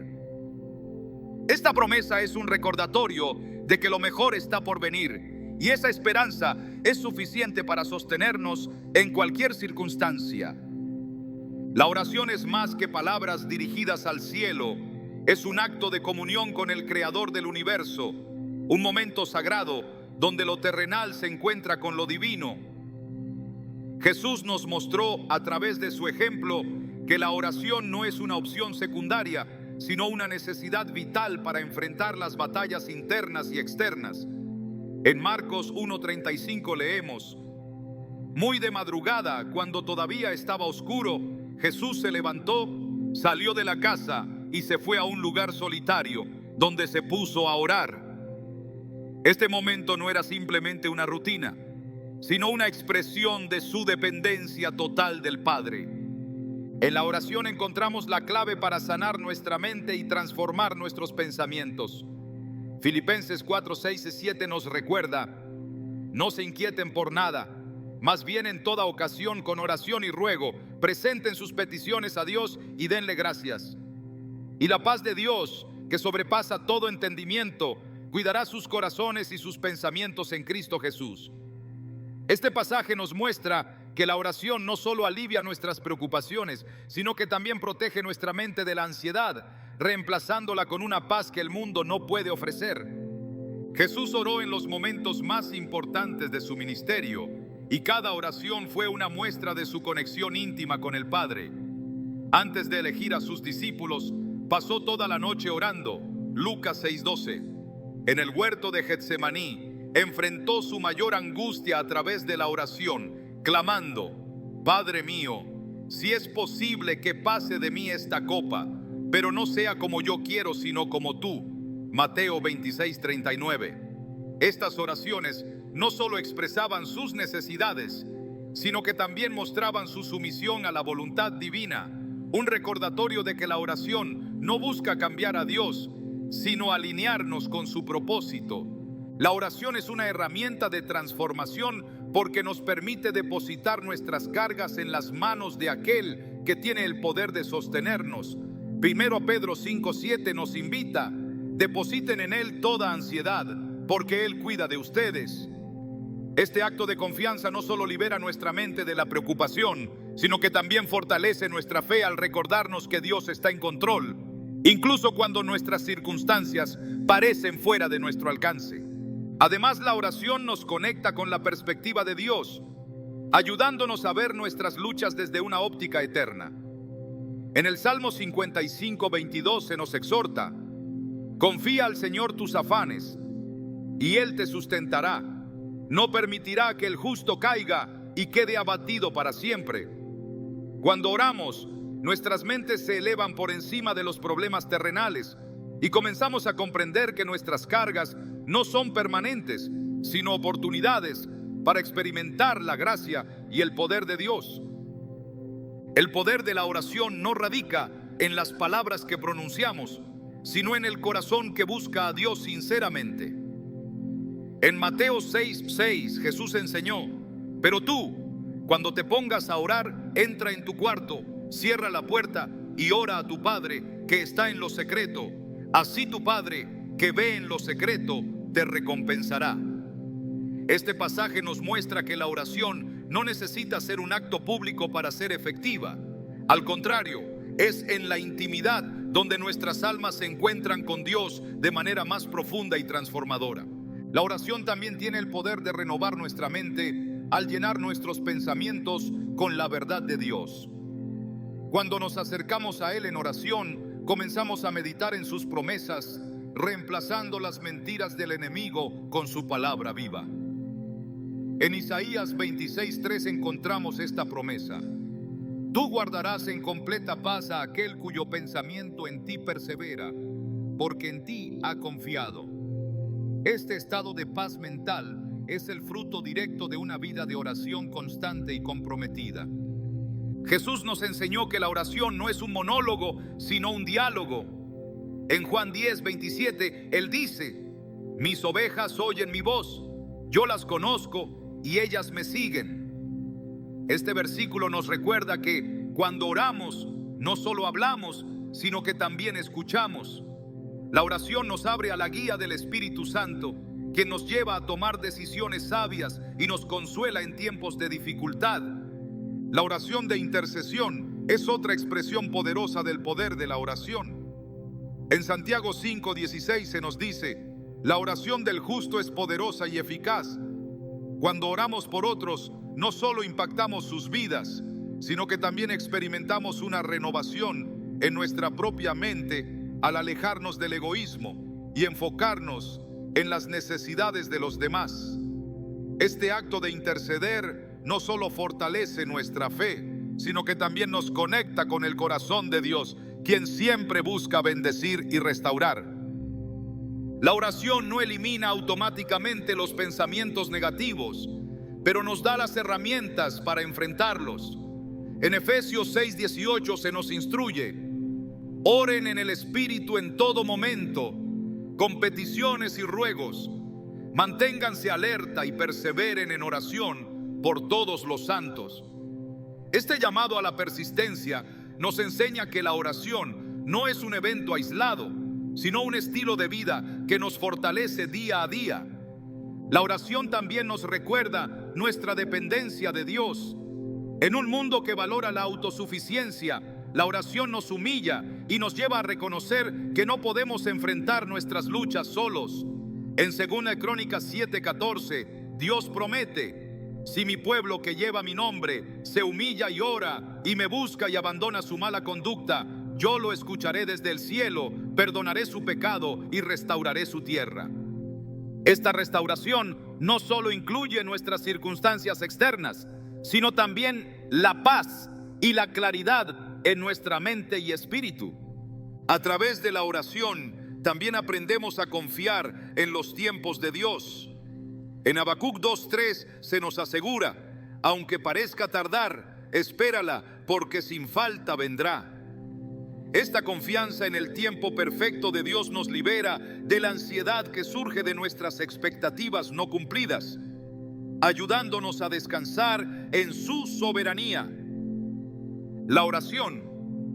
Esta promesa es un recordatorio de que lo mejor está por venir, y esa esperanza es suficiente para sostenernos en cualquier circunstancia. La oración es más que palabras dirigidas al cielo. Es un acto de comunión con el Creador del universo, un momento sagrado donde lo terrenal se encuentra con lo divino. Jesús nos mostró a través de su ejemplo que la oración no es una opción secundaria, sino una necesidad vital para enfrentar las batallas internas y externas. En Marcos 1:35 leemos: muy de madrugada, cuando todavía estaba oscuro, Jesús se levantó, salió de la casa y se fue a un lugar solitario, donde se puso a orar. Este momento no era simplemente una rutina, sino una expresión de su dependencia total del Padre. En la oración encontramos la clave para sanar nuestra mente y transformar nuestros pensamientos. Filipenses 4:6-7 nos recuerda: No se inquieten por nada, más bien en toda ocasión con oración y ruego, presenten sus peticiones a Dios y denle gracias. Y la paz de Dios, que sobrepasa todo entendimiento, cuidará sus corazones y sus pensamientos en Cristo Jesús. Este pasaje nos muestra que la oración no solo alivia nuestras preocupaciones, sino que también protege nuestra mente de la ansiedad, reemplazándola con una paz que el mundo no puede ofrecer. Jesús oró en los momentos más importantes de su ministerio, y cada oración fue una muestra de su conexión íntima con el Padre. Antes de elegir a sus discípulos, pasó toda la noche orando. Lucas 6:12. En el huerto de Getsemaní, enfrentó su mayor angustia a través de la oración, clamando: Padre mío, si es posible que pase de mí esta copa, pero no sea como yo quiero, sino como tú. Mateo 26:39. Estas oraciones no solo expresaban sus necesidades, sino que también mostraban su sumisión a la voluntad divina, un recordatorio de que la oración no busca cambiar a Dios, sino alinearnos con su propósito. La oración es una herramienta de transformación porque nos permite depositar nuestras cargas en las manos de aquel que tiene el poder de sostenernos. Primero Pedro 5:7 nos invita: depositen en Él toda ansiedad, porque Él cuida de ustedes. Este acto de confianza no solo libera nuestra mente de la preocupación, sino que también fortalece nuestra fe al recordarnos que Dios está en control, incluso cuando nuestras circunstancias parecen fuera de nuestro alcance. Además, la oración nos conecta con la perspectiva de Dios, ayudándonos a ver nuestras luchas desde una óptica eterna. En el Salmo 55:22 se nos exhorta: confía al Señor tus afanes, y Él te sustentará. No permitirá que el justo caiga y quede abatido para siempre. Cuando oramos, nuestras mentes se elevan por encima de los problemas terrenales y comenzamos a comprender que nuestras cargas no son permanentes, sino oportunidades para experimentar la gracia y el poder de Dios. El poder de la oración no radica en las palabras que pronunciamos, sino en el corazón que busca a Dios sinceramente. En Mateo 6:6 Jesús enseñó: pero tú, cuando te pongas a orar, entra en tu cuarto, cierra la puerta y ora a tu Padre que está en lo secreto. Así tu Padre que ve en lo secreto te recompensará. Este pasaje nos muestra que la oración no necesita ser un acto público para ser efectiva. Al contrario, es en la intimidad donde nuestras almas se encuentran con Dios de manera más profunda y transformadora. La oración también tiene el poder de renovar nuestra mente al llenar nuestros pensamientos con la verdad de Dios. Cuando nos acercamos a Él en oración, comenzamos a meditar en sus promesas, reemplazando las mentiras del enemigo con su palabra viva. En Isaías 26:3 encontramos esta promesa: tú guardarás en completa paz a aquel cuyo pensamiento en ti persevera, porque en ti ha confiado. Este estado de paz mental es el fruto directo de una vida de oración constante y comprometida. Jesús nos enseñó que la oración no es un monólogo, sino un diálogo. En Juan 10:27, Él dice: mis ovejas oyen mi voz, yo las conozco y ellas me siguen. Este versículo nos recuerda que cuando oramos, no solo hablamos, sino que también escuchamos. La oración nos abre a la guía del Espíritu Santo, que nos lleva a tomar decisiones sabias y nos consuela en tiempos de dificultad. La oración de intercesión es otra expresión poderosa del poder de la oración. En Santiago 5:16 se nos dice: la oración del justo es poderosa y eficaz. Cuando oramos por otros, no solo impactamos sus vidas, sino que también experimentamos una renovación en nuestra propia mente al alejarnos del egoísmo y enfocarnos en las necesidades de los demás. Este acto de interceder no solo fortalece nuestra fe, sino que también nos conecta con el corazón de Dios, quien siempre busca bendecir y restaurar. La oración no elimina automáticamente los pensamientos negativos, pero nos da las herramientas para enfrentarlos. En Efesios 6:18 se nos instruye: oren en el Espíritu en todo momento, con peticiones y ruegos. Manténganse alerta y perseveren en oración por todos los santos. Este llamado a la persistencia nos enseña que la oración no es un evento aislado, sino un estilo de vida que nos fortalece día a día. La oración también nos recuerda nuestra dependencia de Dios. En un mundo que valora la autosuficiencia, la oración nos humilla y nos lleva a reconocer que no podemos enfrentar nuestras luchas solos. En 2 Crónicas 7:14, Dios promete: si mi pueblo que lleva mi nombre se humilla y ora y me busca y abandona su mala conducta, yo lo escucharé desde el cielo, perdonaré su pecado y restauraré su tierra. Esta restauración no solo incluye nuestras circunstancias externas, sino también la paz y la claridad en nuestra mente y espíritu. A través de la oración también aprendemos a confiar en los tiempos de Dios. En Habacuc 2:3 se nos asegura: aunque parezca tardar, espérala, porque sin falta vendrá. Esta confianza en el tiempo perfecto de Dios nos libera de la ansiedad que surge de nuestras expectativas no cumplidas, ayudándonos a descansar en su soberanía. La oración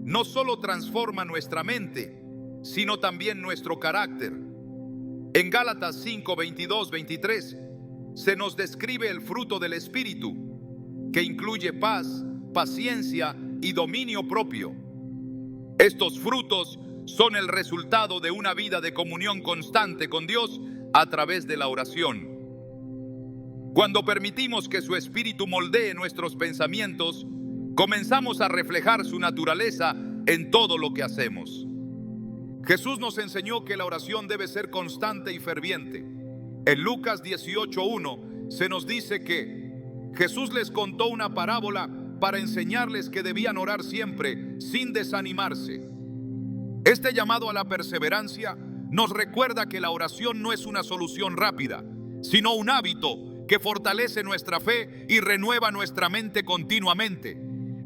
no solo transforma nuestra mente, sino también nuestro carácter. En Gálatas 5:22-23 se nos describe el fruto del Espíritu, que incluye paz, paciencia y dominio propio. Estos frutos son el resultado de una vida de comunión constante con Dios a través de la oración. Cuando permitimos que su Espíritu moldee nuestros pensamientos, comenzamos a reflejar su naturaleza en todo lo que hacemos. Jesús nos enseñó que la oración debe ser constante y ferviente. En Lucas 18:1 se nos dice que Jesús les contó una parábola para enseñarles que debían orar siempre sin desanimarse. Este llamado a la perseverancia nos recuerda que la oración no es una solución rápida, sino un hábito que fortalece nuestra fe y renueva nuestra mente continuamente.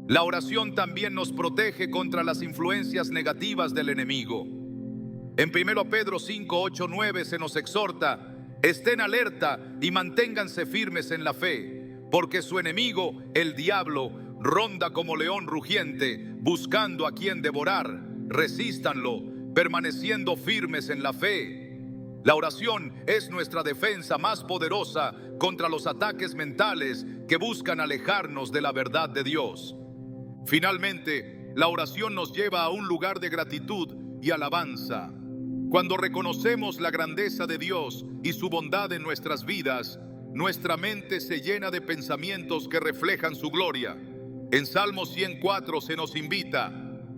La oración también nos protege contra las influencias negativas del enemigo. En 1 Pedro 5:8-9 se nos exhorta: estén alerta y manténganse firmes en la fe, porque su enemigo, el diablo, ronda como león rugiente, buscando a quien devorar. Resístanlo, permaneciendo firmes en la fe. La oración es nuestra defensa más poderosa contra los ataques mentales que buscan alejarnos de la verdad de Dios. Finalmente, la oración nos lleva a un lugar de gratitud y alabanza. Cuando reconocemos la grandeza de Dios y su bondad en nuestras vidas, nuestra mente se llena de pensamientos que reflejan su gloria. En Salmo 104 se nos invita: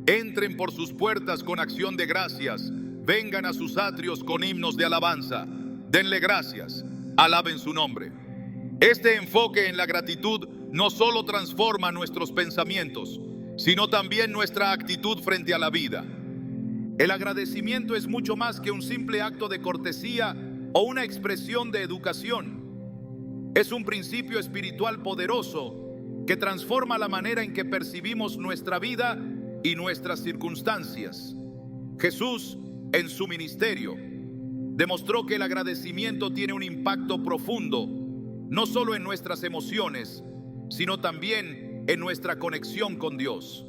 entren por sus puertas con acción de gracias, vengan a sus atrios con himnos de alabanza, denle gracias, alaben su nombre. Este enfoque en la gratitud no solo transforma nuestros pensamientos, sino también nuestra actitud frente a la vida. El agradecimiento es mucho más que un simple acto de cortesía o una expresión de educación. Es un principio espiritual poderoso que transforma la manera en que percibimos nuestra vida y nuestras circunstancias. Jesús, en su ministerio, demostró que el agradecimiento tiene un impacto profundo, no solo en nuestras emociones, sino también en nuestra conexión con Dios.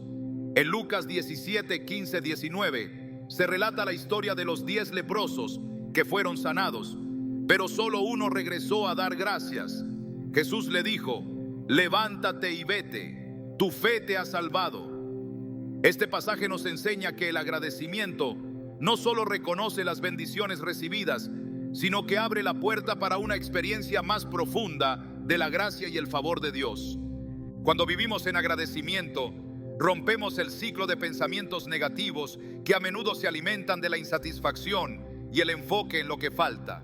En Lucas 17:15-19 se relata la historia de los 10 leprosos que fueron sanados, pero solo uno regresó a dar gracias. Jesús le dijo: levántate y vete, tu fe te ha salvado. Este pasaje nos enseña que el agradecimiento no solo reconoce las bendiciones recibidas, sino que abre la puerta para una experiencia más profunda de la gracia y el favor de Dios. Cuando vivimos en agradecimiento, rompemos el ciclo de pensamientos negativos que a menudo se alimentan de la insatisfacción y el enfoque en lo que falta.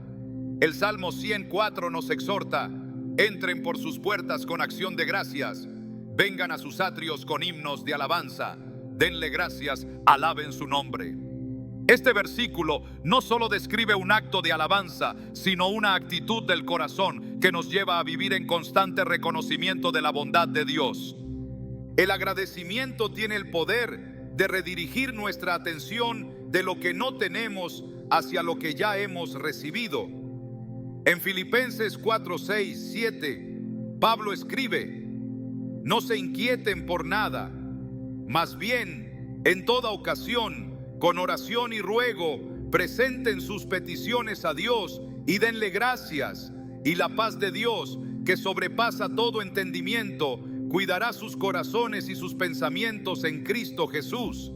El Salmo 104 nos exhorta: entren por sus puertas con acción de gracias, vengan a sus atrios con himnos de alabanza, denle gracias, alaben su nombre. Este versículo no solo describe un acto de alabanza, sino una actitud del corazón que nos lleva a vivir en constante reconocimiento de la bondad de Dios. El agradecimiento tiene el poder de redirigir nuestra atención de lo que no tenemos hacia lo que ya hemos recibido. En Filipenses 4, 6, 7, Pablo escribe: no se inquieten por nada, más bien, en toda ocasión, con oración y ruego, presenten sus peticiones a Dios y denle gracias, y la paz de Dios, que sobrepasa todo entendimiento, cuidará sus corazones y sus pensamientos en Cristo Jesús.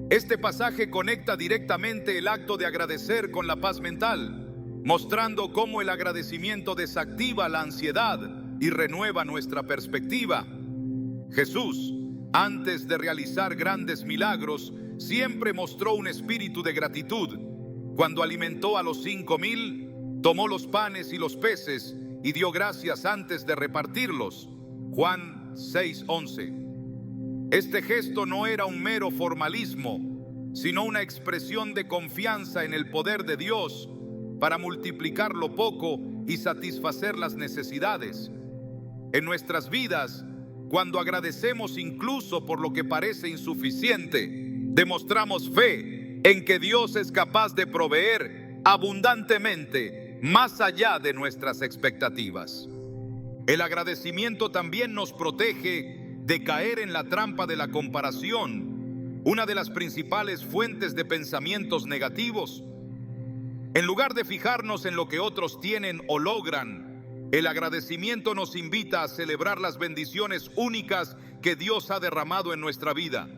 Este pasaje conecta directamente el acto de agradecer con la paz mental, mostrando cómo el agradecimiento desactiva la ansiedad y renueva nuestra perspectiva. Jesús, antes de realizar grandes milagros, siempre mostró un espíritu de gratitud. Cuando alimentó a los 5,000, tomó los panes y los peces y dio gracias antes de repartirlos. Juan 6:11. Este gesto no era un mero formalismo, sino una expresión de confianza en el poder de Dios para multiplicar lo poco y satisfacer las necesidades. En nuestras vidas, cuando agradecemos incluso por lo que parece insuficiente, demostramos fe en que Dios es capaz de proveer abundantemente más allá de nuestras expectativas. El agradecimiento también nos protege de caer en la trampa de la comparación, una de las principales fuentes de pensamientos negativos. En lugar de fijarnos en lo que otros tienen o logran, el agradecimiento nos invita a celebrar las bendiciones únicas que Dios ha derramado en nuestra vida.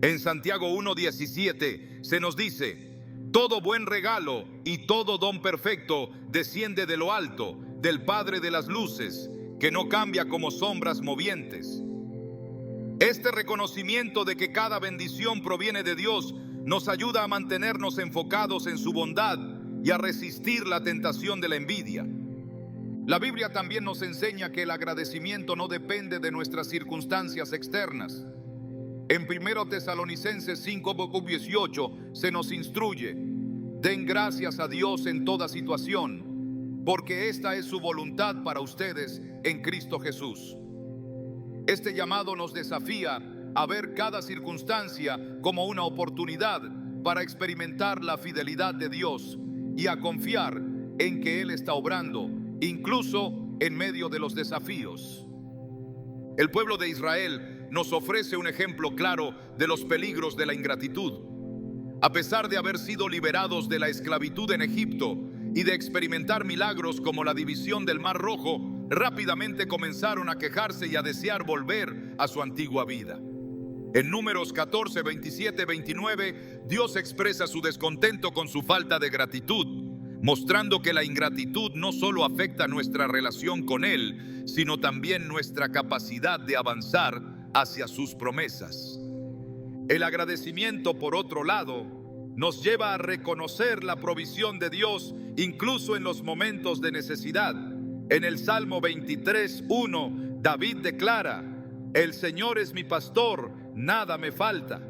En Santiago 1:17 se nos dice: todo buen regalo y todo don perfecto desciende de lo alto, del Padre de las luces, que no cambia como sombras movientes. Este reconocimiento de que cada bendición proviene de Dios nos ayuda a mantenernos enfocados en su bondad y a resistir la tentación de la envidia. La Biblia también nos enseña que el agradecimiento no depende de nuestras circunstancias externas. En 1 Tesalonicenses 5:18 se nos instruye: den gracias a Dios en toda situación, porque esta es su voluntad para ustedes en Cristo Jesús. Este llamado nos desafía a ver cada circunstancia como una oportunidad para experimentar la fidelidad de Dios y a confiar en que Él está obrando, incluso en medio de los desafíos. El pueblo de Israel nos ofrece un ejemplo claro de los peligros de la ingratitud. A pesar de haber sido liberados de la esclavitud en Egipto y de experimentar milagros como la división del Mar Rojo, rápidamente comenzaron a quejarse y a desear volver a su antigua vida. En Números 14, 27, 29, Dios expresa su descontento con su falta de gratitud, mostrando que la ingratitud no solo afecta nuestra relación con Él, sino también nuestra capacidad de avanzar hacia sus promesas. El agradecimiento, por otro lado, nos lleva a reconocer la provisión de Dios incluso en los momentos de necesidad. En el Salmo 23:1, David declara: el Señor es mi pastor, nada me falta.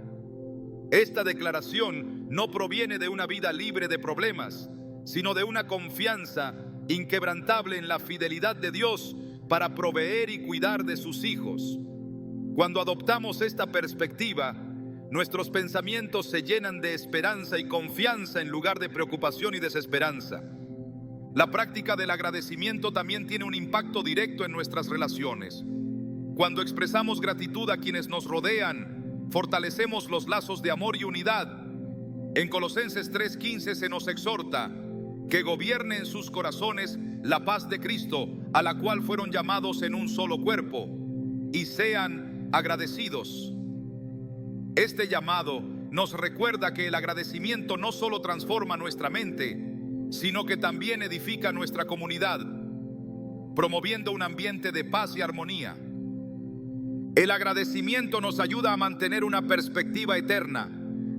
Esta declaración no proviene de una vida libre de problemas, sino de una confianza inquebrantable en la fidelidad de Dios para proveer y cuidar de sus hijos. Cuando adoptamos esta perspectiva, nuestros pensamientos se llenan de esperanza y confianza en lugar de preocupación y desesperanza. La práctica del agradecimiento también tiene un impacto directo en nuestras relaciones. Cuando expresamos gratitud a quienes nos rodean, fortalecemos los lazos de amor y unidad. En Colosenses 3:15 se nos exhorta que gobierne en sus corazones la paz de Cristo, a la cual fueron llamados en un solo cuerpo, y sean agradecidos. Este llamado nos recuerda que el agradecimiento no solo transforma nuestra mente, sino que también edifica nuestra comunidad, promoviendo un ambiente de paz y armonía. El agradecimiento nos ayuda a mantener una perspectiva eterna.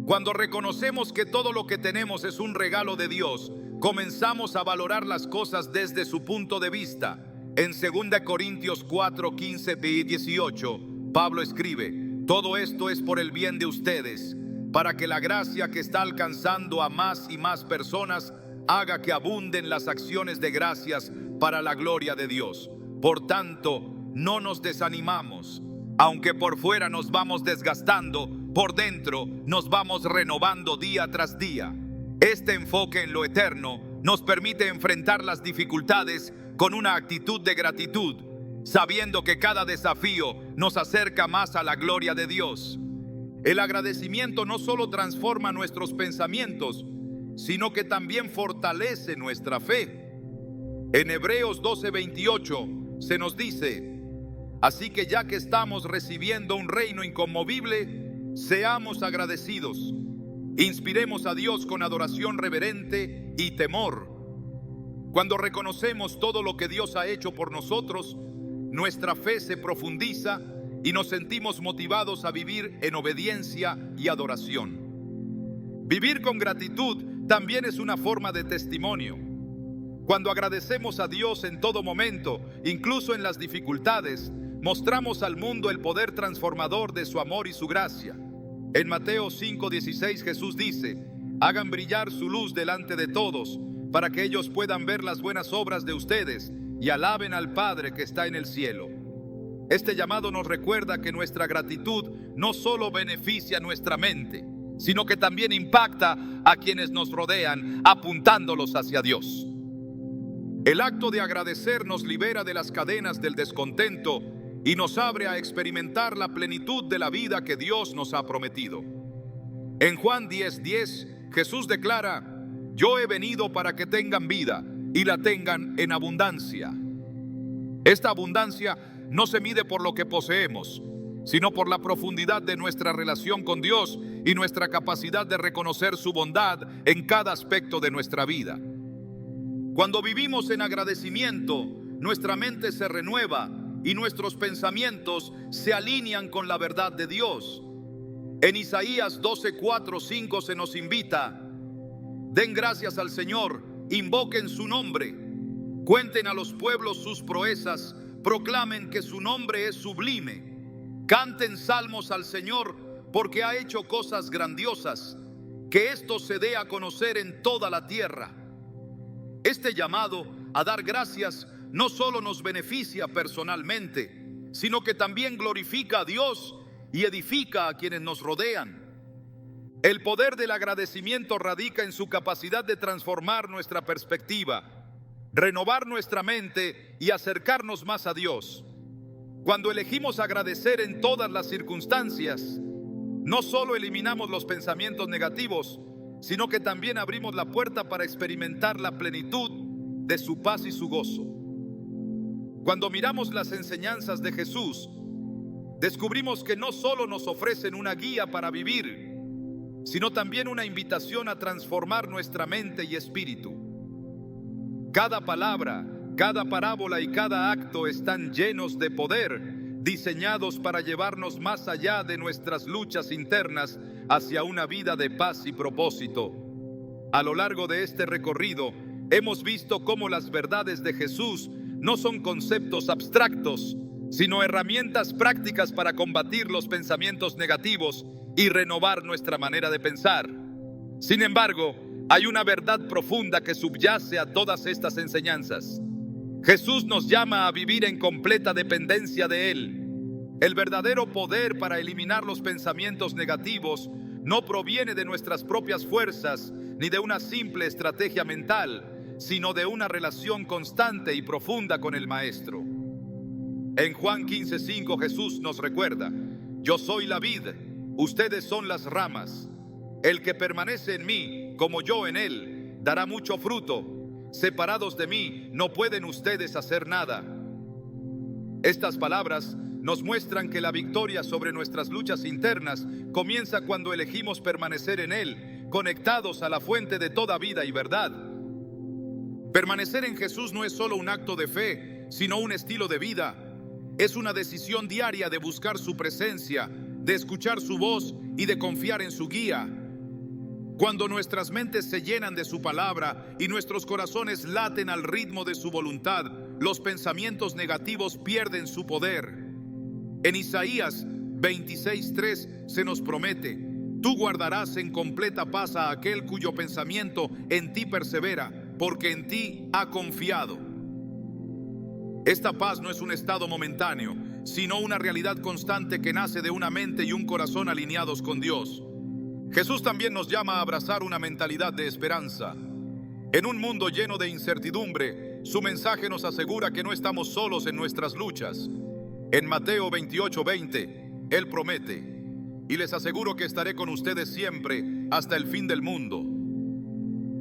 Cuando reconocemos que todo lo que tenemos es un regalo de Dios, comenzamos a valorar las cosas desde su punto de vista. En 2 Corintios 4, 15 y 18, Pablo escribe: todo esto es por el bien de ustedes, para que la gracia que está alcanzando a más y más personas haga que abunden las acciones de gracias para la gloria de Dios. Por tanto, no nos desanimamos. Aunque por fuera nos vamos desgastando, por dentro nos vamos renovando día tras día. Este enfoque en lo eterno nos permite enfrentar las dificultades con una actitud de gratitud, sabiendo que cada desafío nos acerca más a la gloria de Dios. El agradecimiento no solo transforma nuestros pensamientos, sino que también fortalece nuestra fe. En Hebreos 12:28 se nos dice: así que ya que estamos recibiendo un reino inconmovible, seamos agradecidos. Inspiremos a Dios con adoración reverente y temor. Cuando reconocemos todo lo que Dios ha hecho por nosotros, nuestra fe se profundiza y nos sentimos motivados a vivir en obediencia y adoración. Vivir con gratitud también es una forma de testimonio. Cuando agradecemos a Dios en todo momento, incluso en las dificultades, mostramos al mundo el poder transformador de su amor y su gracia. En Mateo 5:16 Jesús dice: hagan brillar su luz delante de todos, para que ellos puedan ver las buenas obras de ustedes y alaben al Padre que está en el cielo. Este llamado nos recuerda que nuestra gratitud no solo beneficia nuestra mente, sino que también impacta a quienes nos rodean, apuntándolos hacia Dios. El acto de agradecer nos libera de las cadenas del descontento y nos abre a experimentar la plenitud de la vida que Dios nos ha prometido. En Juan 10:10, Jesús declara: yo he venido para que tengan vida y la tengan en abundancia. Esta abundancia no se mide por lo que poseemos, sino por la profundidad de nuestra relación con Dios y nuestra capacidad de reconocer su bondad en cada aspecto de nuestra vida. Cuando vivimos en agradecimiento, nuestra mente se renueva y nuestros pensamientos se alinean con la verdad de Dios. En Isaías 12:4-5 se nos invita: den gracias al Señor, invoquen su nombre, cuenten a los pueblos sus proezas, proclamen que su nombre es sublime, canten salmos al Señor porque ha hecho cosas grandiosas, que esto se dé a conocer en toda la tierra. Este llamado a dar gracias no solo nos beneficia personalmente, sino que también glorifica a Dios y edifica a quienes nos rodean. El poder del agradecimiento radica en su capacidad de transformar nuestra perspectiva, renovar nuestra mente y acercarnos más a Dios. Cuando elegimos agradecer en todas las circunstancias, no solo eliminamos los pensamientos negativos, sino que también abrimos la puerta para experimentar la plenitud de su paz y su gozo. Cuando miramos las enseñanzas de Jesús, descubrimos que no solo nos ofrecen una guía para vivir, sino también una invitación a transformar nuestra mente y espíritu. Cada palabra, cada parábola y cada acto están llenos de poder, diseñados para llevarnos más allá de nuestras luchas internas hacia una vida de paz y propósito. A lo largo de este recorrido, hemos visto cómo las verdades de Jesús no son conceptos abstractos, sino herramientas prácticas para combatir los pensamientos negativos y renovar nuestra manera de pensar. Sin embargo, hay una verdad profunda que subyace a todas estas enseñanzas. Jesús nos llama a vivir en completa dependencia de Él. El verdadero poder para eliminar los pensamientos negativos no proviene de nuestras propias fuerzas ni de una simple estrategia mental, sino de una relación constante y profunda con el Maestro. En Juan 15:5 Jesús nos recuerda: yo soy la vid, ustedes son las ramas. El que permanece en mí, como yo en él, dará mucho fruto. Separados de mí, no pueden ustedes hacer nada. Estas palabras nos muestran que la victoria sobre nuestras luchas internas comienza cuando elegimos permanecer en Él, conectados a la fuente de toda vida y verdad. Permanecer en Jesús no es solo un acto de fe, sino un estilo de vida. Es una decisión diaria de buscar su presencia, de escuchar su voz y de confiar en su guía. Cuando nuestras mentes se llenan de su palabra y nuestros corazones laten al ritmo de su voluntad, los pensamientos negativos pierden su poder. En Isaías 26:3 se nos promete: tú guardarás en completa paz a aquel cuyo pensamiento en ti persevera, porque en ti ha confiado. Esta paz no es un estado momentáneo, sino una realidad constante que nace de una mente y un corazón alineados con Dios. Jesús también nos llama a abrazar una mentalidad de esperanza. En un mundo lleno de incertidumbre, su mensaje nos asegura que no estamos solos en nuestras luchas. En Mateo 28:20, Él promete: y les aseguro que estaré con ustedes siempre hasta el fin del mundo.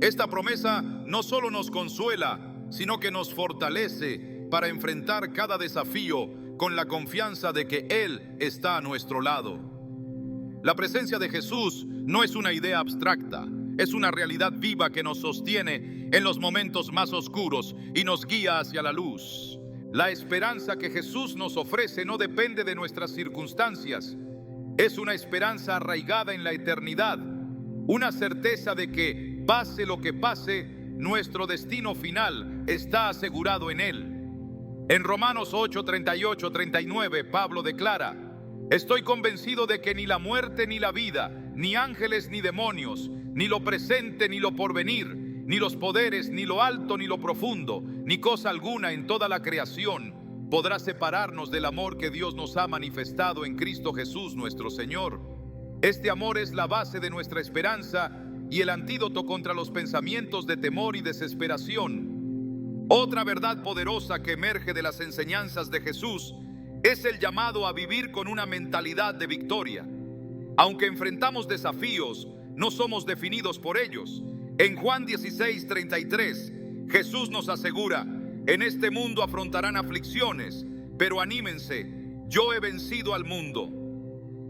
Esta promesa no solo nos consuela, sino que nos fortalece para enfrentar cada desafío con la confianza de que Él está a nuestro lado. La presencia de Jesús no es una idea abstracta, es una realidad viva que nos sostiene en los momentos más oscuros y nos guía hacia la luz. La esperanza que Jesús nos ofrece no depende de nuestras circunstancias. Es una esperanza arraigada en la eternidad, una certeza de que, pase lo que pase, nuestro destino final está asegurado en Él. En Romanos 8:38-39, Pablo declara: estoy convencido de que ni la muerte ni la vida, ni ángeles ni demonios, ni lo presente ni lo porvenir, ni los poderes, ni lo alto ni lo profundo, ni cosa alguna en toda la creación podrá separarnos del amor que Dios nos ha manifestado en Cristo Jesús nuestro Señor. Este amor es la base de nuestra esperanza y el antídoto contra los pensamientos de temor y desesperación. Otra verdad poderosa que emerge de las enseñanzas de Jesús es el llamado a vivir con una mentalidad de victoria. Aunque enfrentamos desafíos, no somos definidos por ellos. En Juan 16:33, Jesús nos asegura: en este mundo afrontarán aflicciones, pero anímense, yo he vencido al mundo.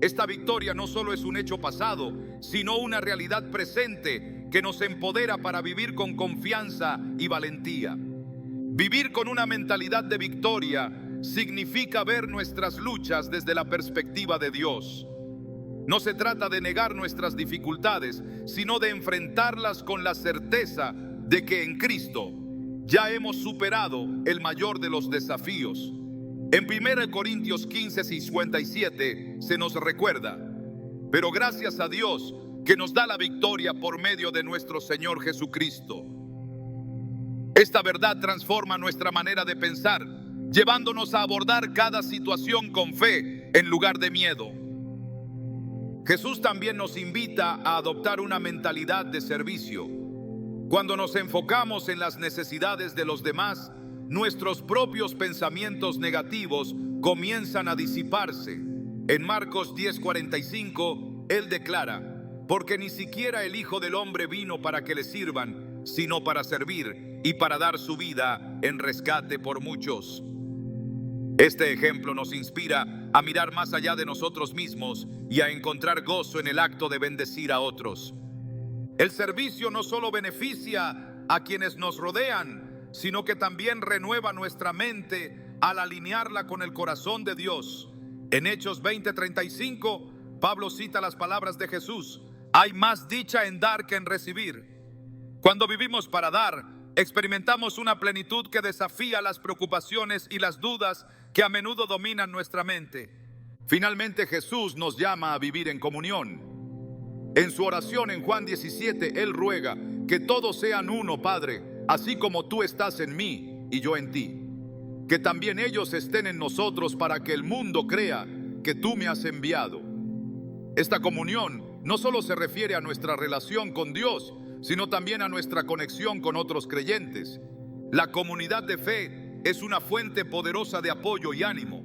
Esta victoria no solo es un hecho pasado, sino una realidad presente que nos empodera para vivir con confianza y valentía. Vivir con una mentalidad de victoria significa ver nuestras luchas desde la perspectiva de Dios. No se trata de negar nuestras dificultades, sino de enfrentarlas con la certeza de que en Cristo ya hemos superado el mayor de los desafíos. En 1 Corintios 15:57 se nos recuerda: pero gracias a Dios que nos da la victoria por medio de nuestro Señor Jesucristo. Esta verdad transforma nuestra manera de pensar, llevándonos a abordar cada situación con fe en lugar de miedo. Jesús también nos invita a adoptar una mentalidad de servicio. Cuando nos enfocamos en las necesidades de los demás, nuestros propios pensamientos negativos comienzan a disiparse. En Marcos 10:45, Él declara: porque ni siquiera el Hijo del Hombre vino para que le sirvan, sino para servir y para dar su vida en rescate por muchos. Este ejemplo nos inspira a mirar más allá de nosotros mismos y a encontrar gozo en el acto de bendecir a otros. El servicio no solo beneficia a quienes nos rodean, sino que también renueva nuestra mente al alinearla con el corazón de Dios. En Hechos 20:35, Pablo cita las palabras de Jesús: hay más dicha en dar que en recibir. Cuando vivimos para dar, experimentamos una plenitud que desafía las preocupaciones y las dudas que a menudo dominan nuestra mente. Finalmente, Jesús nos llama a vivir en comunión. En su oración en Juan 17, Él ruega que todos sean uno, Padre, así como tú estás en mí y yo en ti. Que también ellos estén en nosotros para que el mundo crea que tú me has enviado. Esta comunión no solo se refiere a nuestra relación con Dios, sino también a nuestra conexión con otros creyentes. La comunidad de fe es una fuente poderosa de apoyo y ánimo.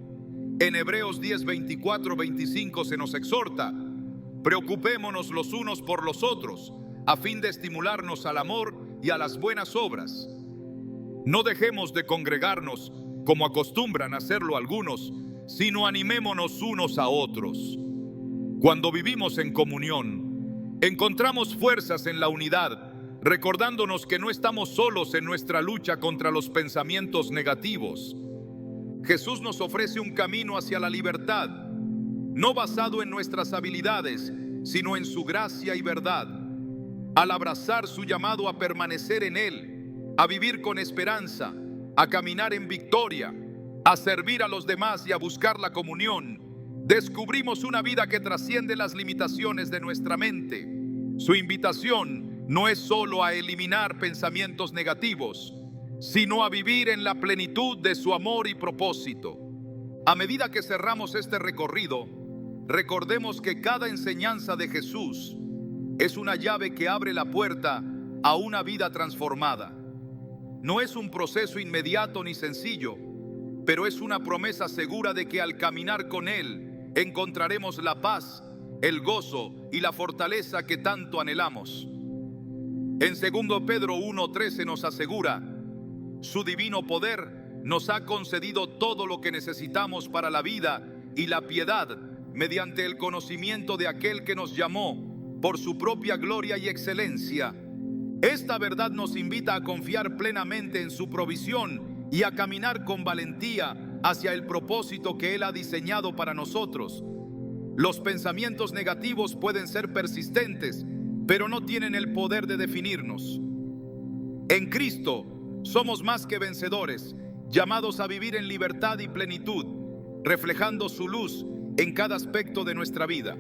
En Hebreos 10:24-25 se nos exhorta: preocupémonos los unos por los otros, a fin de estimularnos al amor y a las buenas obras. No dejemos de congregarnos como acostumbran hacerlo algunos, sino animémonos unos a otros. Cuando vivimos en comunión, encontramos fuerzas en la unidad, recordándonos que no estamos solos en nuestra lucha contra los pensamientos negativos. Jesús nos ofrece un camino hacia la libertad, no basado en nuestras habilidades, sino en su gracia y verdad. Al abrazar su llamado a permanecer en Él, a vivir con esperanza, a caminar en victoria, a servir a los demás y a buscar la comunión, descubrimos una vida que trasciende las limitaciones de nuestra mente. Su invitación no es solo a eliminar pensamientos negativos, sino a vivir en la plenitud de su amor y propósito. A medida que cerramos este recorrido, recordemos que cada enseñanza de Jesús es una llave que abre la puerta a una vida transformada. No es un proceso inmediato ni sencillo, pero es una promesa segura de que al caminar con Él encontraremos la paz, el gozo y la fortaleza que tanto anhelamos. En 2 Pedro 1:13 nos asegura: su divino poder nos ha concedido todo lo que necesitamos para la vida y la piedad mediante el conocimiento de aquel que nos llamó por su propia gloria y excelencia. Esta verdad nos invita a confiar plenamente en su provisión y a caminar con valentía hacia el propósito que Él ha diseñado para nosotros. Los pensamientos negativos pueden ser persistentes, pero no tienen el poder de definirnos. En Cristo somos más que vencedores, llamados a vivir en libertad y plenitud, reflejando su luz en cada aspecto de nuestra vida.